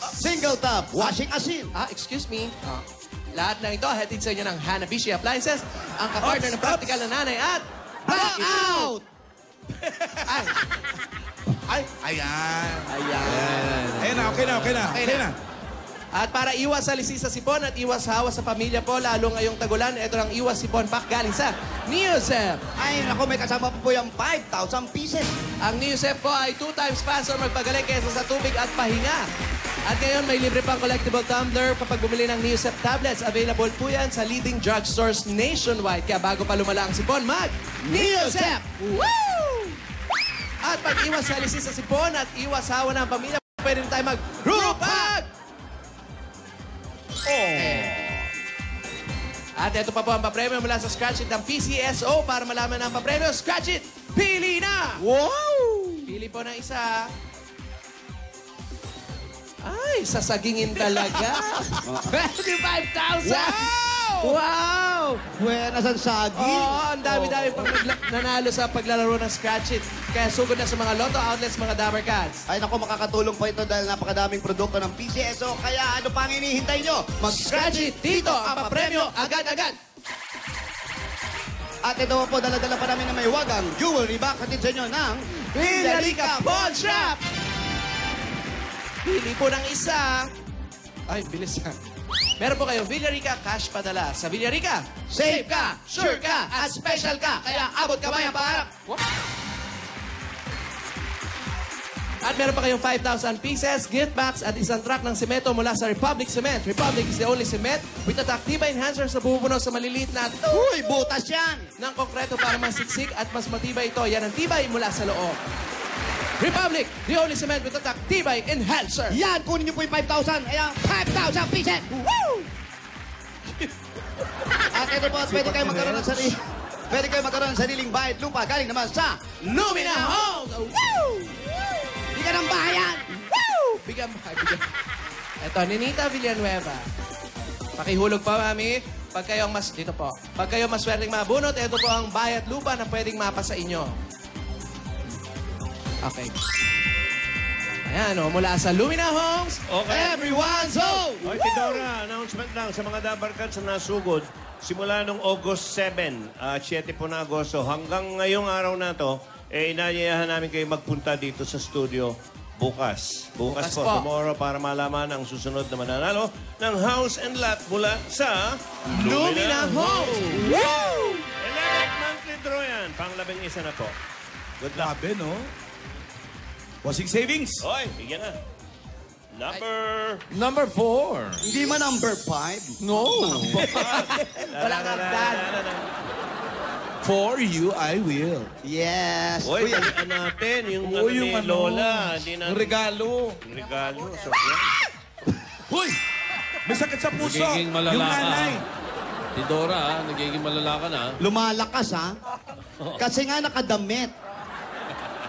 Single tap washing machine. Excuse me. Lahat ng ito, hatid sa inyo ng Hanabishi Appliances, ang kapartner ng practical na nanay at Blackout! Ayan. Ayan. Okay na. At para iwas sa lisi sa sipon at iwas hawa sa pamilya po, lalo ngayong tagulan, ito ang iwas sipon pack galing sa Neosep. Ay, naku, may kasama po yung 5,000 pieces. Ang Neosep po ay 2 times faster magpagaling kaysa sa tubig at pahinga. At ngayon, may libre pang collectible tumbler kapag bumili ng Neosep tablets. Available po yan sa leading drugstores nationwide. Kaya bago pa lumala ang sipon, Neosep! Woo! At pag iwas sa lisi sa sipon at iwas hawa ng pamilya, pwede rin tayo mag-rupag! At ito pa po ang papremyo mula sa Scratch It ng PCSO. Para malaman ang papremyo, Scratch It! Pili na! Wow! Pili po ng isa. Ay, sasagingin talaga. 25,000! Wow! Buenas ang saging. Oo, ang dami-dami pang nanalo sa paglalaro ng Scratch It. Kaya sugod na sa mga Lotto outlets, mga Dabber Cats. Ay, naku, makakatulong po ito dahil napakadaming produkto ng PCSO. Kaya ano pang hinihintay nyo? Scratch It! Dito ang papremyo agad-agad! At ito po, dala-dala pa namin na may wagang jewelry bag hatid sa inyo ng Villarica Pawn Shop! Pili po ng isa. Ay, bilis ha. Meron po kayong Villarica Cash Padala. Sa Villarica, safe ka, sure ka, at special ka. Kaya abot kamay ang pangarap. At meron pa kayong 5,000 pieces, gift box at isang truck ng semento mula sa Republic Cement. Republic is the only cement with a Tactiba enhancer sa bubuno sa maliliit na Uy, butas yan! ng konkreto para masiksik at mas matibay ito. Yan ang tibay mula sa loob. Republic, the only cement with a Tactiba enhancer. Yan, kunin nyo po yung 5,000. Ayan, 5,000 pieces! Woo! At ito po, pwede kayo magkaroon ng sarili. Pwede kayo magkaroon ng sariling bayad lupa galing naman sa Lumina Homes! Woo! Bigyan ng bayan! Woo! Bigyan. Ito, Ninita Villanueva. Pakihulog pa, Mami. Pag kayo mas, dito po. Pag kayo maswerteng mabunot, ito po ang bayat lupa na pwedeng mapa sa inyo. Okay. Ayan, mula sa Lumina Homes, everyone's home! Oy, Tidora, announcement lang sa mga Dabber Cats na nasugod. Simula nung August 7, 7 po na Agosto, hanggang ngayong araw na to, inayayahan namin kayo magpunta dito sa studio bukas. Bukas po, tomorrow, para malaman ang susunod na mananalo ng house and lot mula sa Lumina Homes! Woo! 11th monthly draw yan. Pang-11 na po. Good luck. Grabe, no? Bossing savings. Oy, bigyan na. Number 4. Hindi man number 5. No. Walang hagdan. For you, I will. Yes. Oy, Kuya, talian natin yung, Oo, ano yung ni ano, Lola. Hindi na, Yung regalo. regalo. So, yan. Huy! May sakit sa puso. Nagiging malala Yung ka. nanay. Tidora, nagiging malala ka na. lumalakas, ha? Kasi nga nakadamit.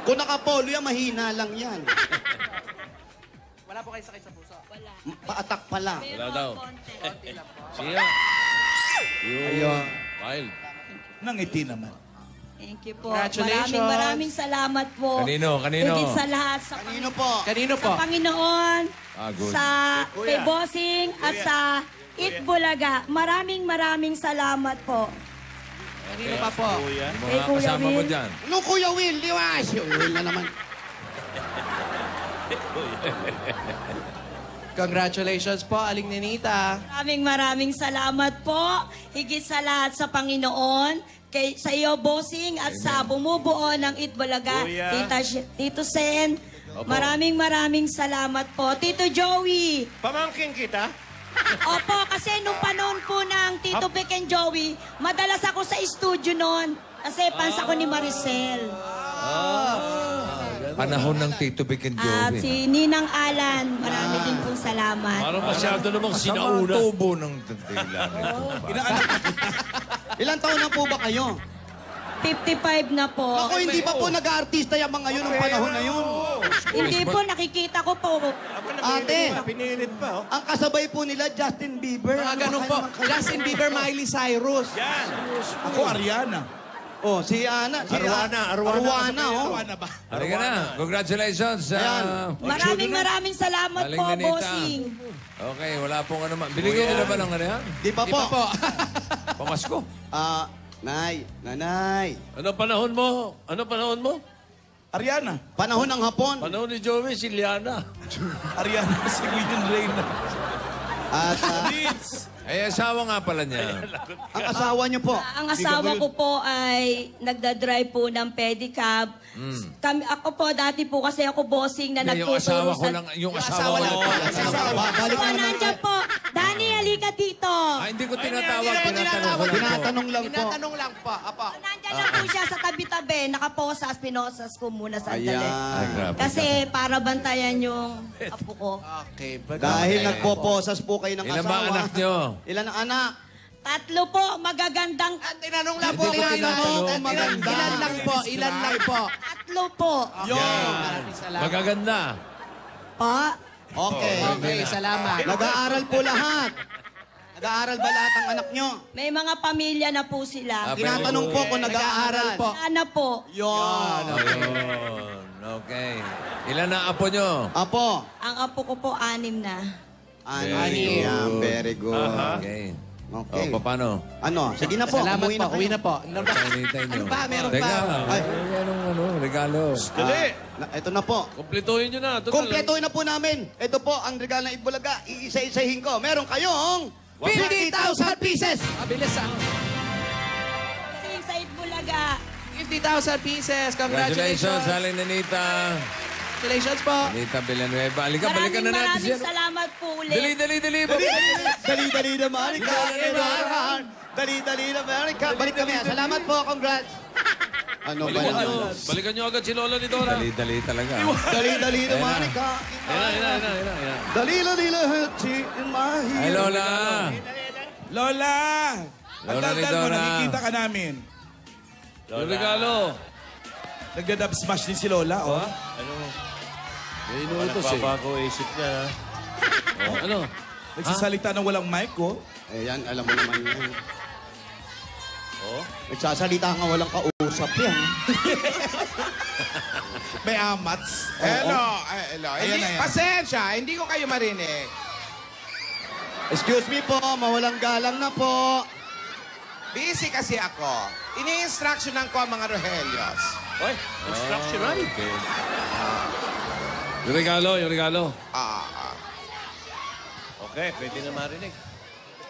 Kung nakapolo yan, mahina lang yan. Wala po kayo sakit sa puso. Wala. Paatak pa lang. Wala daw. Sige. Ayun. Wild. Nangiti naman. Thank you po. Congratulations. Maraming salamat po. Kanino? Higit sa lahat. Sa Kanino po? Kanino po? Sa Panginoon, Good. sa kay Bossing, at sa Itbulaga. Maraming salamat po. Kanino pa po? Yung Kay mga Kuya kasama mo Will. dyan. Nung Kuya Will, di ba? Si Will na naman. Congratulations po, Aling Nenita. Maraming salamat po. Higit sa lahat sa Panginoon, sa iyo, Bossing, at sa bumubuo ng Itbulaga, Kuya. Tito Sen. Maraming salamat po. Tito Joey. Pamangkin kita? Opo, kasi nung panahon po ng Tito Vic and Joey, madalas ako sa studio noon. Kasi fans ako ni Maricel. Panahon ng Tito Vic and At Joey. si Ninang Alan, marami din pong salamat. Parang masyado namang Sama ang sinauna. tubo ng tila nito. Ilan taon na po ba kayo? 55 na po. Ako, hindi pa po nag-aartista yung mga yun ng panahon na yun. Hindi po, nakikita ko po. Ate, Pinilit pa, oh. ang kasabay po nila, Justin Bieber. Mga ganun ba po. kayo naman kayo? Justin Bieber, Miley Cyrus. Yan. Ako, Ariana. Oh, si Ana. Si Arwana. Arwana, oh. Ariana ba? Halika na. Congratulations. Maraming salamat Aling po, Nenita. Bossing. Okay, wala pong ano man. Binigyan niyo na ba ng ano yan? Di pa po. Pamasko. Nanay. Ano panahon mo? Ano panahon mo? Ariana. Panahon ng hapon. Panahon ni Joey, si Liana. Ariana si William Reyna. At Ay, asawa nga pala niya. ang asawa niyo po. Ang asawa ko po ay nagdadrive po ng pedicab. Ako po, dati po kasi ako bossing na Yung nagtuturo asawa ko sa... lang. Yung asawa lang. ko. Balik Oh, na naman. nandiyan po. Dani, halika dito. Ay, hindi ko tinatawag. Tinatanong ko lang po. Tinatanong lang po. Tinatanong lang po. Apa. Nandiyan lang po siya sa tabi-tabi. Nakaposas, pinosas ko muna sandali. Ayan. Ay, grabe. Kasi para bantayan yung apo ko. Okay. Dahil nagpoposas po kayo ng Ilan asawa. ba anak niyo? Ilan ang anak? 3 po, magagandang... Tinanong lang po. Hindi ko tinatanong. Maganda. Ilan lang po. Ilan lang po. 3 po. Maraming salamat. Magaganda. Pa? Okay. Okay, salamat. Nag-aaral po lahat. Nag-aaral ba lahat ang anak nyo? May mga pamilya na po sila. Tinatanong po kung nag-aaral po. Sana po. Yun. Ayun. Okay. Ilan na apo nyo? Apo. Ang apo ko po, 6 na. Ani. Yan, very good. Okay. Okay. O, paano? Ano? Sige na po. Salamat Umuwi po. kayo. Uwi na po. Ano ba? Hinihintay nyo. Ano ba? Meron Teka, pa? Ay. anong regalo? Dali. Ito na po. Kumpletuhin nyo na. Ito na lang. Kompletuhin na po namin. Ito po ang regalo ng Itbulaga. Iisa-isahin ko. Meron kayong 50,000 pieces. Mabilis ah. Sing sa Itbulaga. 50,000 pieces. Congratulations, Congratulations. Aling Nanita. Congratulations po. Nanita Villanueva. Halika, balikan na natin Maraming siya. salamat po ulit. Dali. Dali-dali na, Marika. Dali-dali na, Marika. Balik kami. Salamat po. Congrats. Ano ba Balikan nyo agad si Lola ni Dora. Dali talaga. Dali-dali na, Marika. Ayan. Dali-dali na, in my Ay, Lola. Lola! Ang Lola ni tandaan mo, Dora. nakikita ka namin. Yung regalo. Nagda-dub smash din si Lola, oh. May inuutos eh. Nagbabago isip niya, ha? Ano? Nagsasalita ng walang mic, oh. Ayan, alam mo naman yan. Nagsasalita nga walang kausap yan. May amats. Hello. Hello. Ayan na yan. Pasensya, hindi ko kayo marinig. Excuse me po, mawalang galang na po. Busy kasi ako. Ini-instructionan ko ang mga Rohelios. Oy, instructional. Okay. Yung regalo. Okay, pwede na marinig.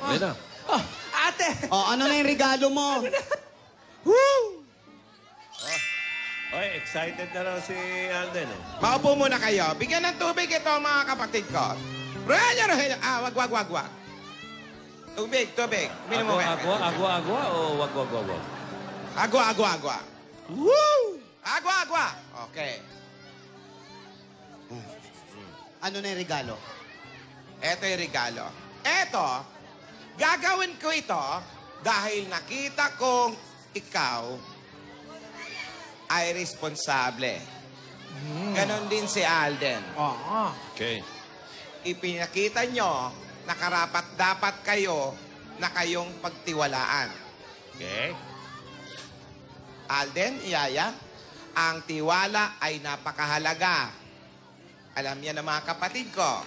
Ayan na. Oh, ate. Oh, ano na yung regalo mo? Oy, excited na raw si Alden, eh. Maupo muna kayo. Bigyan ng tubig ito mga kapatid ko. Rogelio. Wag. Tubig. Minimum. Agwa o wag? Agwa. Woo! Agwa. Okay. Ano na yung regalo? Ito yung regalo. Ito, gagawin ko ito dahil nakita kong ikaw ay responsable. Ganon din si Alden. Okay. Ipinakita nyo na karapat-dapat kayo na kayong pagtiwalaan. Okay. Alden, Yaya, ang tiwala ay napakahalaga. Alam niya ng mga kapatid ko,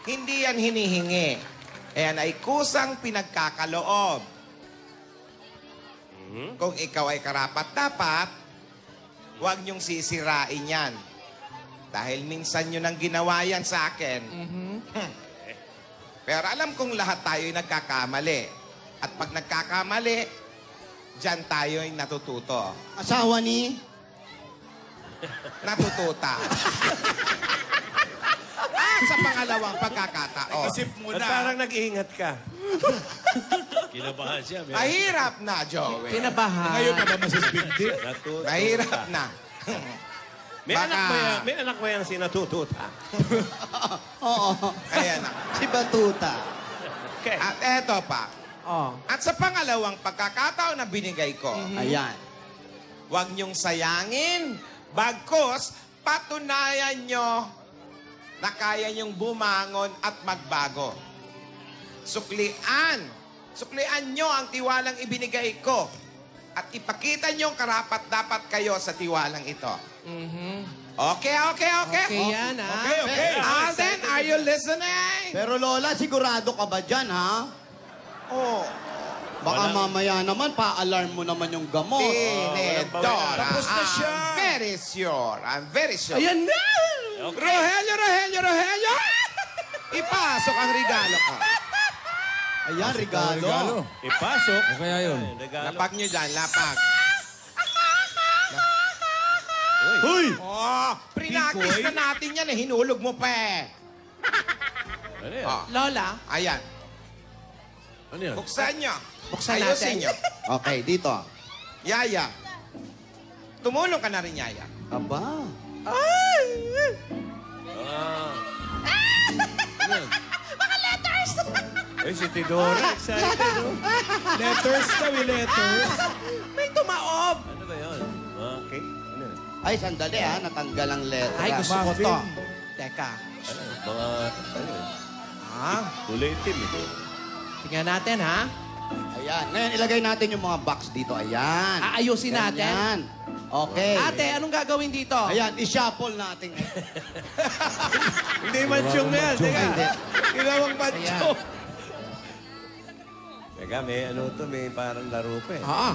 hindi yan hinihingi. Yan ay kusang pinagkakaloob. Kung ikaw ay karapat-dapat, huwag niyong sisirain yan. Dahil minsan nyo nang ginawa yan sa akin. Pero alam kong lahat tayo ay nagkakamali. At pag nagkakamali, dyan tayo ay natututo. Asawa ni? Natututa. Sa pangalawang pagkakataon. Isip mo At na. parang nag-iingat ka. Kinabahan siya. Mahirap na, Joey. Kinabahan. Ngayon ka ba masuspindi? Mahirap na. May anak ba yan si Natututa? Oo. Ayan na. Si Batuta. Okay. At eto pa. Oh. At sa pangalawang pagkakataon na binigay ko, Ayan. huwag niyong sayangin, bagkus patunayan niyo na kaya niyong bumangon at magbago. Suklian niyo ang tiwalang ibinigay ko at ipakita niyong karapat-dapat kayo sa tiwalang ito. Okay? Okay yan, ha? Okay. Alden, are you listening? Pero Lola, sigurado ka ba dyan, ha? Oh. Baka mamaya naman, pa-alarm mo naman yung gamot. Tinedora. Tapos na siya. I'm very sure. Ayan na! Rogelio! Ipasok ang regalo ko. Ayan, regalo. Ipasok. Ano kaya yun? Lapag nyo dyan, lapag. Uy! Oh, prinactice na natin yan eh. Hinulog mo pa eh. Ano yan? Oh, Lola, ayan. Ano yan? Buksan nyo. Buksan Ayusin natin. nyo. Okay, dito. Yaya. Tumulong ka na rin, Yaya. Aba. Ay, si Tidora. Excited, no? Letters daw, letters. may tumaob. Ano ba yun? Okay. Ano yan? Ay, sandali, ha? Natanggal ang letra. Ay, gusto ko Muffin. to. Teka. Ano? Mga... Ano yun? Ah, Kulay itim eh. tingnan natin, ha? Ayan. Ngayon, ilagay natin yung mga box dito. Ayan. Aayusin natin. Ayan. Okay. Ate, anong gagawin dito? Ayan, i-shuffle natin. Hindi manchong na yan. Teka. Hindi. Ginawang manchong. Teka, may ano to, may parang laro pa eh. Ah,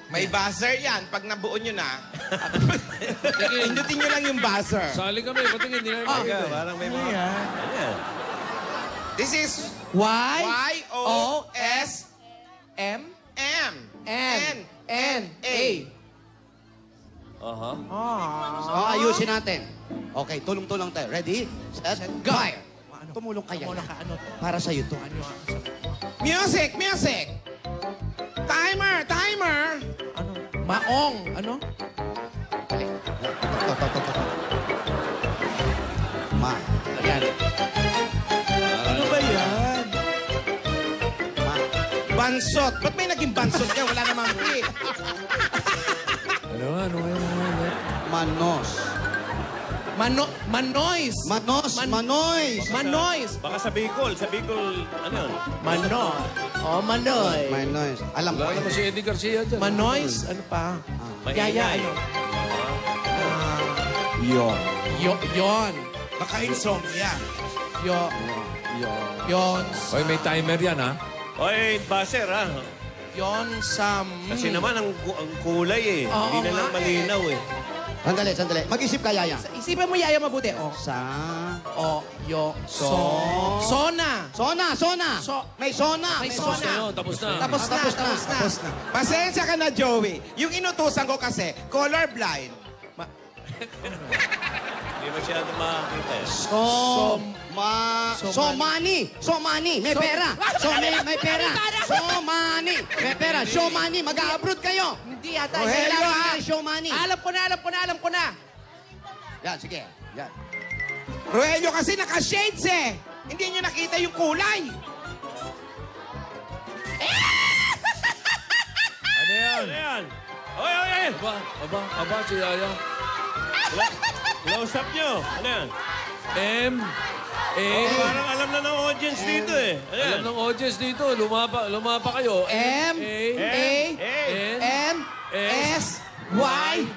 May buzzer yan. Pag nabuo nyo na, pindutin nyo lang yung buzzer. Sali kami, patingin, hindi namin Teka, makita. parang may mga... Ano yan? This is Y-O-S M. N-N-A. Aha. Oh, ayusin natin. Okay, tulong-tulong tayo. Ready? Set, go! Fire! Tumulong kaya Tumulong na. ka, ano? Para sa'yo to. Music! Timer! Ano? Maong. Ano? Ma. Ayan. Ano ba yan? Ma. Bansot. Ba't may naging bansot yan? Wala namang P. Ano? Manos. Manois. Manois. Baka sa Bicol. Sa Bicol, ano yun? Mano. Oh, Manoy. Manois. Alam ko. Wala naman si Eddie Garcia dyan. Manois. Ano pa? Yaya, ano? Yon. Yon. Baka insomnia. Yon. Hoy, may timer yan, ha? Oy, buzzer ha. Yon Sam. Kasi naman ang kulay eh. Oo Hindi na lang nga malinaw eh. Sandali. Mag-isip ka, Yaya. Isipin mo, Yaya, mabuti. Oh. Sa... Sona. Sona. May sona. May Tapos na sona. yun, tapos na. Tapos na. Pasensya ka na, Joey. Yung inutusan ko kasi, colorblind. Hindi masyado makakita eh. Somani. May pera. May pera. Somani. May pera. Showmani. Mag-a-abroad kayo. Hindi yata. Rogelio, ha? Showmani. Alam ko na. Yan, sige. Yan. Rogelio kasi naka-shades eh. Hindi nyo nakita yung kulay. Ano yan? Ano yan? Oy! Aba, si Yaya. Close up nyo. Ano yan? M-A. Parang alam na ng audience dito eh. Ano yan? Alam ng audience dito, lumapa kayo. M-A-N. S-Y-O-N.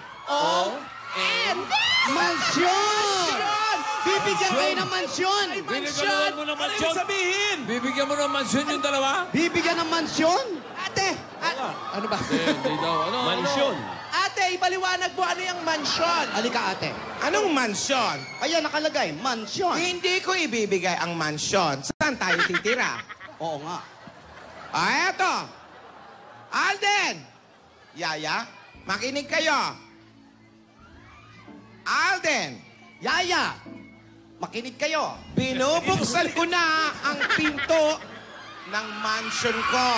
Mansyon! Bibigyan kayo ng mansyon! Binigyan mo ng mansyon. Sabihin! Bibigyan mo ng mansyon yung dalawa? Bibigyan ng mansyon? Ate! Ano ba? Hindi daw. Mansyon. Ate, ipaliwanag mo ano yung mansyon. Halika, ate. Anong mansyon? Ayan, nakalagay, mansyon. Hindi ko ibibigay ang mansyon. Saan tayo titira? Oo nga. Eto! Alden! Yaya, makinig kayo. Alden! Yaya, makinig kayo. Binubuksan ko na ang pinto ng mansion ko.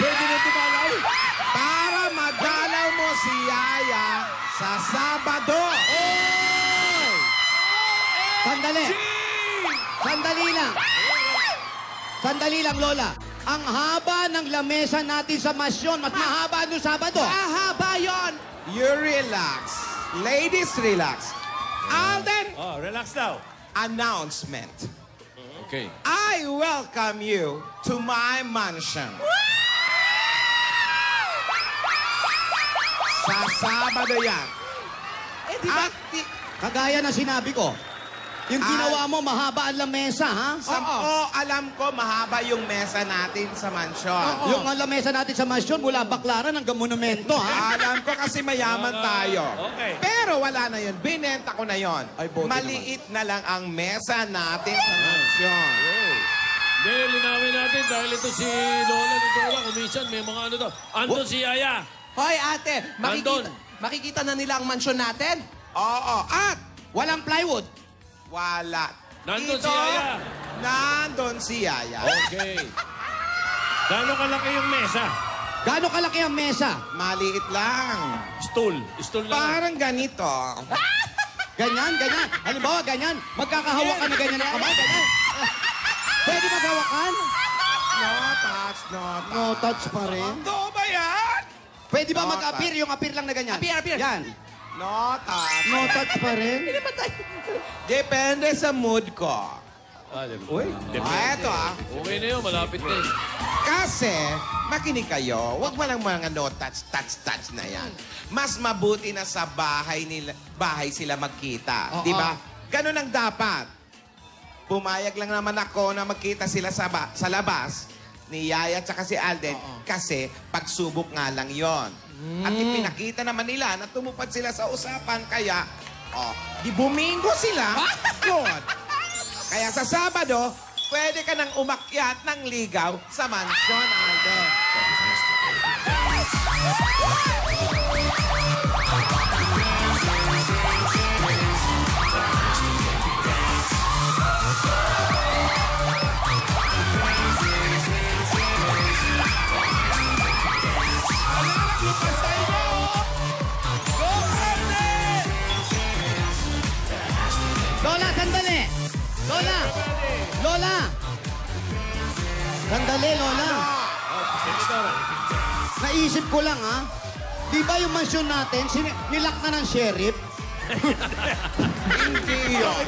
Pwede na tumalaw. Para madalaw mo si Yaya sa Sabado. Sandali. Sandali lang. Sandali lang, Lola. Ang haba ng lamesa natin sa mansyon, mas mahaba nung Sabado. Mahaba yon. You relax. Ladies, relax. Alden, Oh, relax daw. announcement. Okay. I welcome you to my mansion. Sa Sabado yan. Eh, di ba? Kagaya na sinabi ko, yung ginawa mo, mahaba ang lamesa, ha? Alam ko, mahaba yung mesa natin sa mansion. Yung lamesa natin sa mansyon, mula Baklaran hanggang Monumento, ha? Alam ko kasi mayaman tayo. Okay. Pero wala na yun. Binenta ko na yun. Ay, buti Maliit na lang ang mesa natin sa mansion. Hindi, linawin natin dahil ito si Lola ni Dora. Kuminsan, may mga ano daw. Andun si Yaya. Hoy, ate, makikita na nila ang mansyon natin? Oo. At Walang plywood. wala. Nandun Dito, si Yaya. Nandun si Yaya. Okay. Gano'ng kalaki yung mesa? Gaano kalaki ang mesa? Maliit lang. Stool. Stool lang. Parang ganito. Ganyan, ganyan. Halimbawa, ganyan. Magkakahawak ka na ganyan ng kamay, ganyan. Pwede maghawakan? No touch, no touch. No touch pa rin. Totoo ba yan? Pwede ba No mag-appear? Yung appear lang na ganyan. Appear. Yan. No touch. No touch pa rin. Depende sa mood ko. Uy. Eto Okay na yun. Malapit na yun. Kasi, makinig kayo, wag mo lang mga no touch na yan. Mas mabuti na sa bahay sila magkita. Di ba? Ganun ang dapat. Pumayag lang naman ako na magkita sila sa labas ni Yaya at si Alden kasi pagsubok nga lang yon. At ipinakita naman nila na tumupad sila sa usapan kaya di bumingo sila. Good. Kaya sa Sabado, pwede ka nang umakyat ng ligaw sa Mansion Alden. Lola, sandali! Lola! Lola! Sandali, Lola. Naisip ko lang, ha? Di ba yung mansyon natin, nilak na ng sheriff? Hindi yun.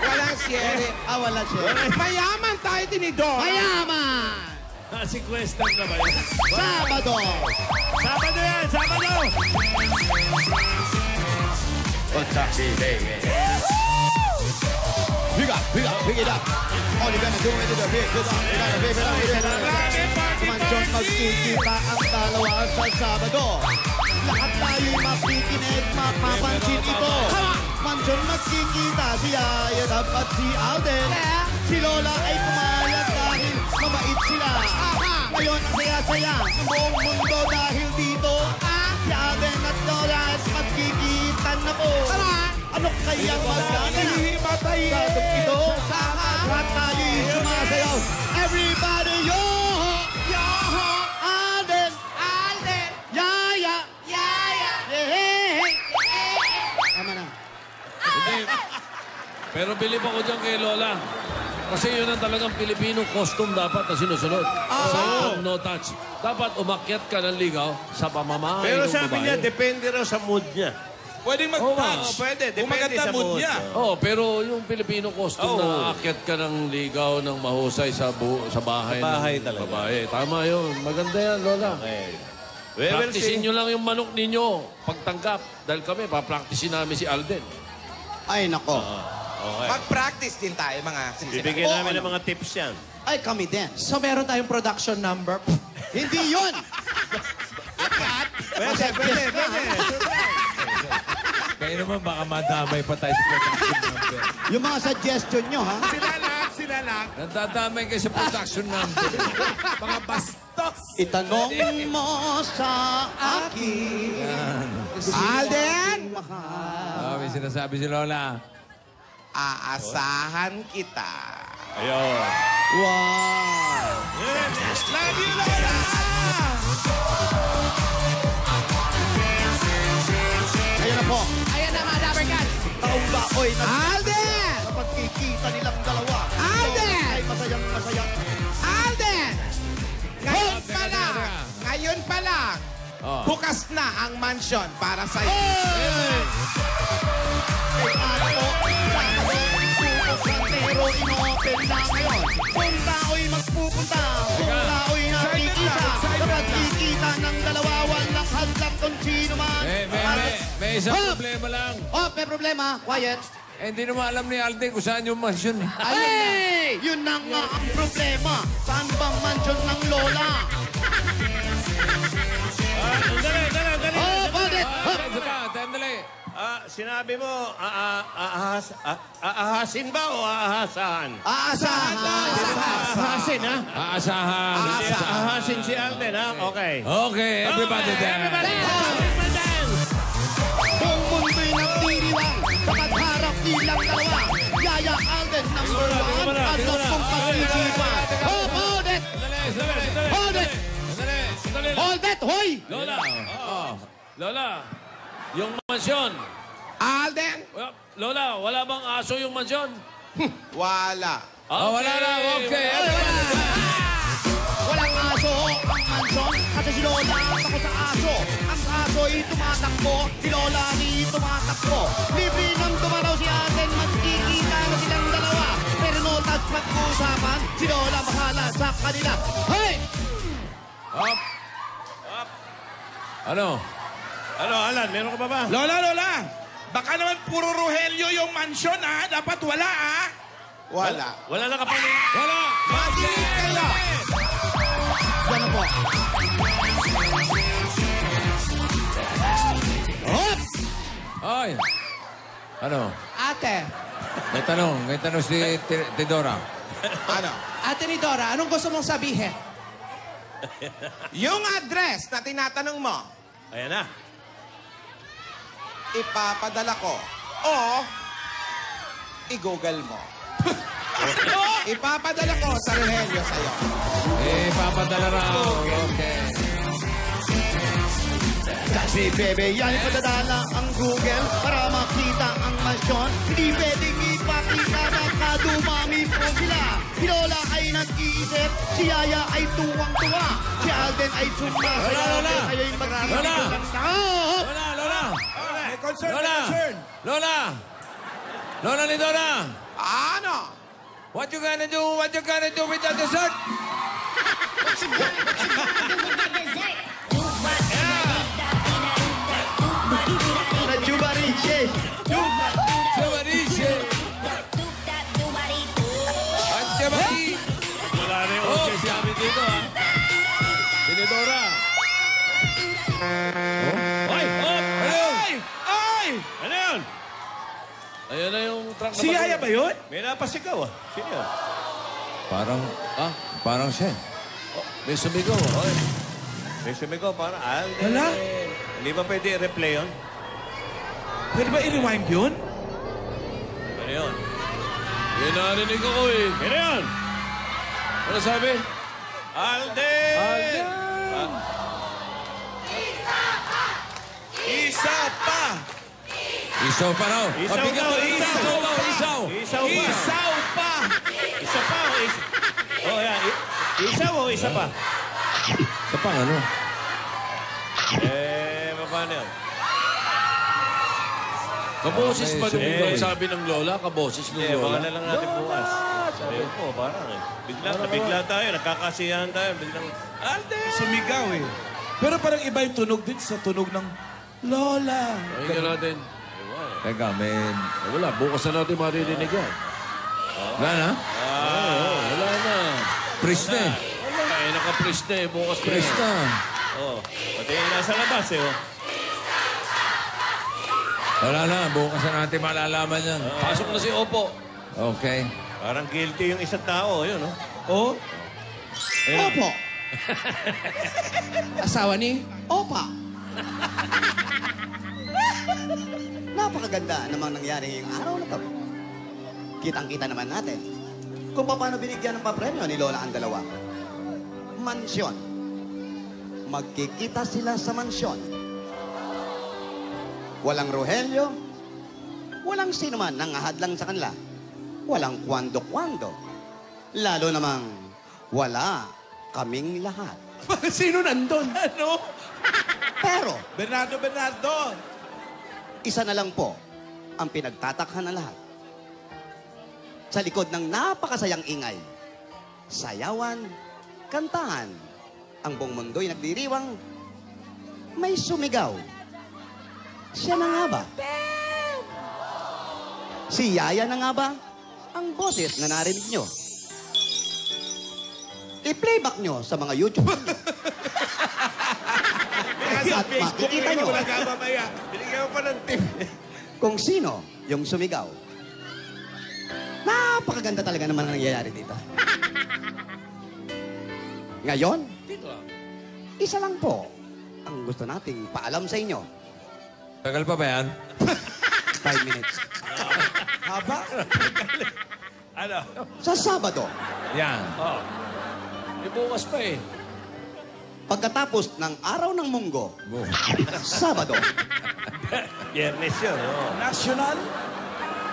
Walang sheriff. Walang sheriff. Mayaman tayo tinidor. Mayaman! Sequester na ba yun? Sabado! Sabado yan! Sabado! Pick it up. All you gonna do is pick it up. You gotta pick it up. Mansyon magkikita ang dalawa sa Sabado. Lahat tayo'y makikinig, mapapansin ito. Mansyon magkikita si Yaya at si Alden. Si Lola ay pumayag dahil mabait sila. Ngayon ang saya-saya ng buong mundo dahil dito. Si Alden at Lola ay magkikita na po. Ano kayang magkakita? Sabado ito. Lahat tayo'y sumasayaw. Everybody, yo! Yo! Alden! Alden! Yaya! Yaya! Hey! Tama na. Hindi. Pero bilib ako dyan kay Lola. Kasi yun ang talagang Pilipino costume dapat na sinusunod. Sa no touch. Dapat umakyat ka ng ligaw sa pamamahay Pero ng sabi babae. niya, depende raw sa mood niya. Pwedeng mag-touch. Pwede. Kung Depende maganda sa mood mood. niya. Oh, pero yung Filipino costume na aakyat ka ng ligaw ng mahusay sa bahay, Sa bahay ng talaga. babae. Tama yun. Maganda yan, Lola. Practicein nyo lang yung manok ninyo pagtanggap. Dahil kami, papracticein namin si Alden. Ay, nako. Okay. Mag-practice din tayo, mga sisipan. Bibigyan namin ng mga tips yan. Ay, kami din. So meron tayong production number. Hindi yun! Pwede. Kayo naman baka madamay pa tayo sa production number. Yung mga suggestion nyo, ha? Sila lang. Nadadamay kayo sa production number. Mga bastos. Itanong mo sa akin. Alden! May sinasabi si Lola. Aasahan kita. Ayun. Wow! Love you, Lola! Ayun na po. Ayan na mga Dapper Cats. Taong baoy na Alden! sa pagkikita nilang dalawa. Alden! Ay, masayang masaya. Alden! Ngayon pa lang, Oh. bukas na ang mansyon para sa'yo. Pero ino-open na ngayon. Kung tao'y magpupunta, kung tao'y nakikita, kapag kikita ng dalawa, walang hadlang kung sino man. May isang problema lang. Oh, may problema. Quiet. Hindi naman alam ni Alden kung saan yung mansion. Ay! Yun na nga ang problema. Saan bang mansyon ng Lola? Dali. Oh, bakit? Tandali. Sinabi mo, aahasin ba o aahasahan? Aasahan. Aahasin, ha? Aasahan. Aahasin si Alden, ha? Okay. Okay, everybody there. Buong mundo'y nagdiriwang sa pagharap nilang dalawa. Yaya Alden, number 1 at ng pag-isipan. Oh, hold it! Hold it! Hold it, hoy! Lola! Lola! Yung mansyon. Alden! Lola, wala bang aso yung mansyon? Wala. Wala na. Okay, everybody. Walang aso ang mansyon kasi si Lola takot sa aso. Ang aso ay tumatakbo, si Lola ay tumatakbo. Libre nang dumaraw si Alden, magkikita na silang dalawa. Pero no touch pag-uusapan, si Lola bahala sa kanila. Hey! Up. Ano? Ano, Alan? Meron ka pa ba? Lola! Baka naman puro Rogelio yung mansion, ha? Dapat wala, ha? Wala. Wala na kapalit. Wala! Mag-iit kayo! Yan na po. Hop! Ay! Ano? Ate. May tanong si Tidora. Ano? Ate ni Dora, anong gusto mong sabihin? Yung address na tinatanong mo, Ayan na. ipapadala ko o i-google mo. Ipapadala ko sa Rogelio sa'yo. Papadala raw. Okay. Kasi bebe, yan ipadadala ang Google para makita ang mansyon. Hindi pwedeng ipakita na kadumami po sila. Si Lola ay nag-iisip, si Yaya ay tuwang-tuwa. Si Alden ay sumasayaw. Lola! Kayo'y magkikita Lola! ng tao. Lola! May concern, Lola! Lola! Lola ni Dora! Ano? What you gonna do? What you gonna do with the dessert? What you gonna do with that dessert? Na Jubariche. Jubariche! At Jabari! Wala na yung Oh, office namin dito, ha? Tinidora. Hoy! Ay! Ay! Ano yun? Ayan na yung truck na Si Yaya ba yun? May napasigaw, ah. Sino yun? Parang siya. May sumigaw. Oy. May sumigaw, parang Alden. Wala. Hindi ba pwede i-replay yun? Pwede ba i-rewind yun? Ano yun? Yan narinig ako eh. Ano yun? Ano sabi? Alden! Alden! Isa pa! Isaw pa raw. Isaw Mabigyan daw, ko ng isaw. isaw daw, isaw. Isaw pa. Isaw pa! Isa pa o isa? Oh, yan. Isa o isa pa? Sa pang ano? Paano yun? Kaboses pa Okay, nung sige. sabi ng Lola, kaboses ng Baka Lola. na lang natin bukas. Sabi ko, parang eh. Bigla tayo, nagkakasiyahan tayo. Biglang, Alden! Sumigaw eh. Pero parang iba yung tunog din sa tunog ng Lola. Pakinggan natin. Teka, men. Wala, bukas na natin maririnig yan. Wala na? Wala na. Pris na eh. Wala, naka-pris na eh. Bukas na. Pris na. Oh, pati yung nasa labas eh. Oh. Wala na. Bukas na natin malalaman yan. Pasok na si Opo. Okay. Parang guilty yung isang tao, yun, no? Oh? Opo. Asawa ni? Opa. Napakaganda namang nangyari ngayong araw na to. Kitang-kita naman natin kung paano binigyan ng papremyo ni Lola ang dalawa. Mansyon. Magkikita sila sa mansyon. Walang Rogelio, walang sino man nangahadlang sa kanila. Walang kwando-kwando. Lalo namang wala kaming lahat. Sino nandun? Ano? Pero, Bernardo! isa na lang po ang pinagtatakhan ng lahat. Sa likod ng napakasayang ingay, sayawan, kantahan, ang buong mundo'y nagdiriwang, may sumigaw. Siya na nga ba? Si Yaya na nga ba? Ang boses na narinig nyo. I-playback nyo sa mga YouTube. At makikita nyo Binigyan mo pa ng tip. kung sino yung sumigaw. Napakaganda talaga naman ang nangyayari dito. Ngayon, isa lang po ang gusto nating paalam sa inyo. Tagal pa ba yan? 5 minutes. Haba? Ano? Sa Sabado, Yan. Bukas pa eh. pagkatapos ng araw ng munggo, Boom. Sabado, Biyernes yun, oh.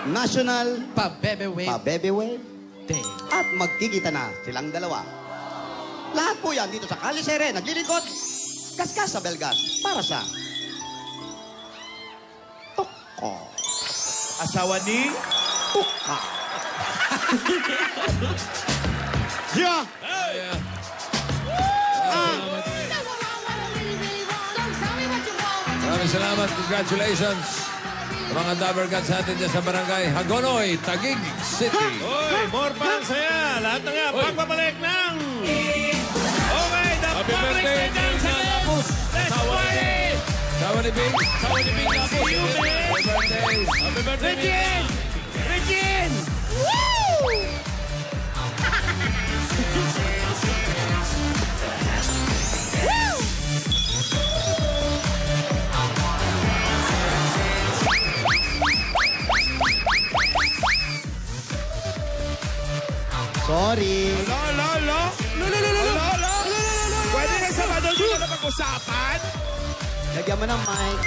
National Pa-Bebe Wave Pabebe Wave Day. at magkikita na silang dalawa. Lahat po yan dito sa Kalisere, naglilingkod, kaskas sa Belgas, para sa Toko. Asawa ni? Tuka. Yeah! Maraming salamat. Congratulations. Sa mga Dabber Cats natin dyan sa barangay Hagonoy, Taguig City. Oy, more pa ang saya. Lahat na nga, pagbabalik ng... Okay, the Happy public birthday, dance Bing again. Lapus. Let's party! Sawa ni Bing. Sawa ni Bing Lapus. See you, man. Happy birthday. Happy birthday, Bing. Regine! Regine! Sorry. Lo! Pwede na Sabado dito na pag-usapan? Lagyan mo ng mic.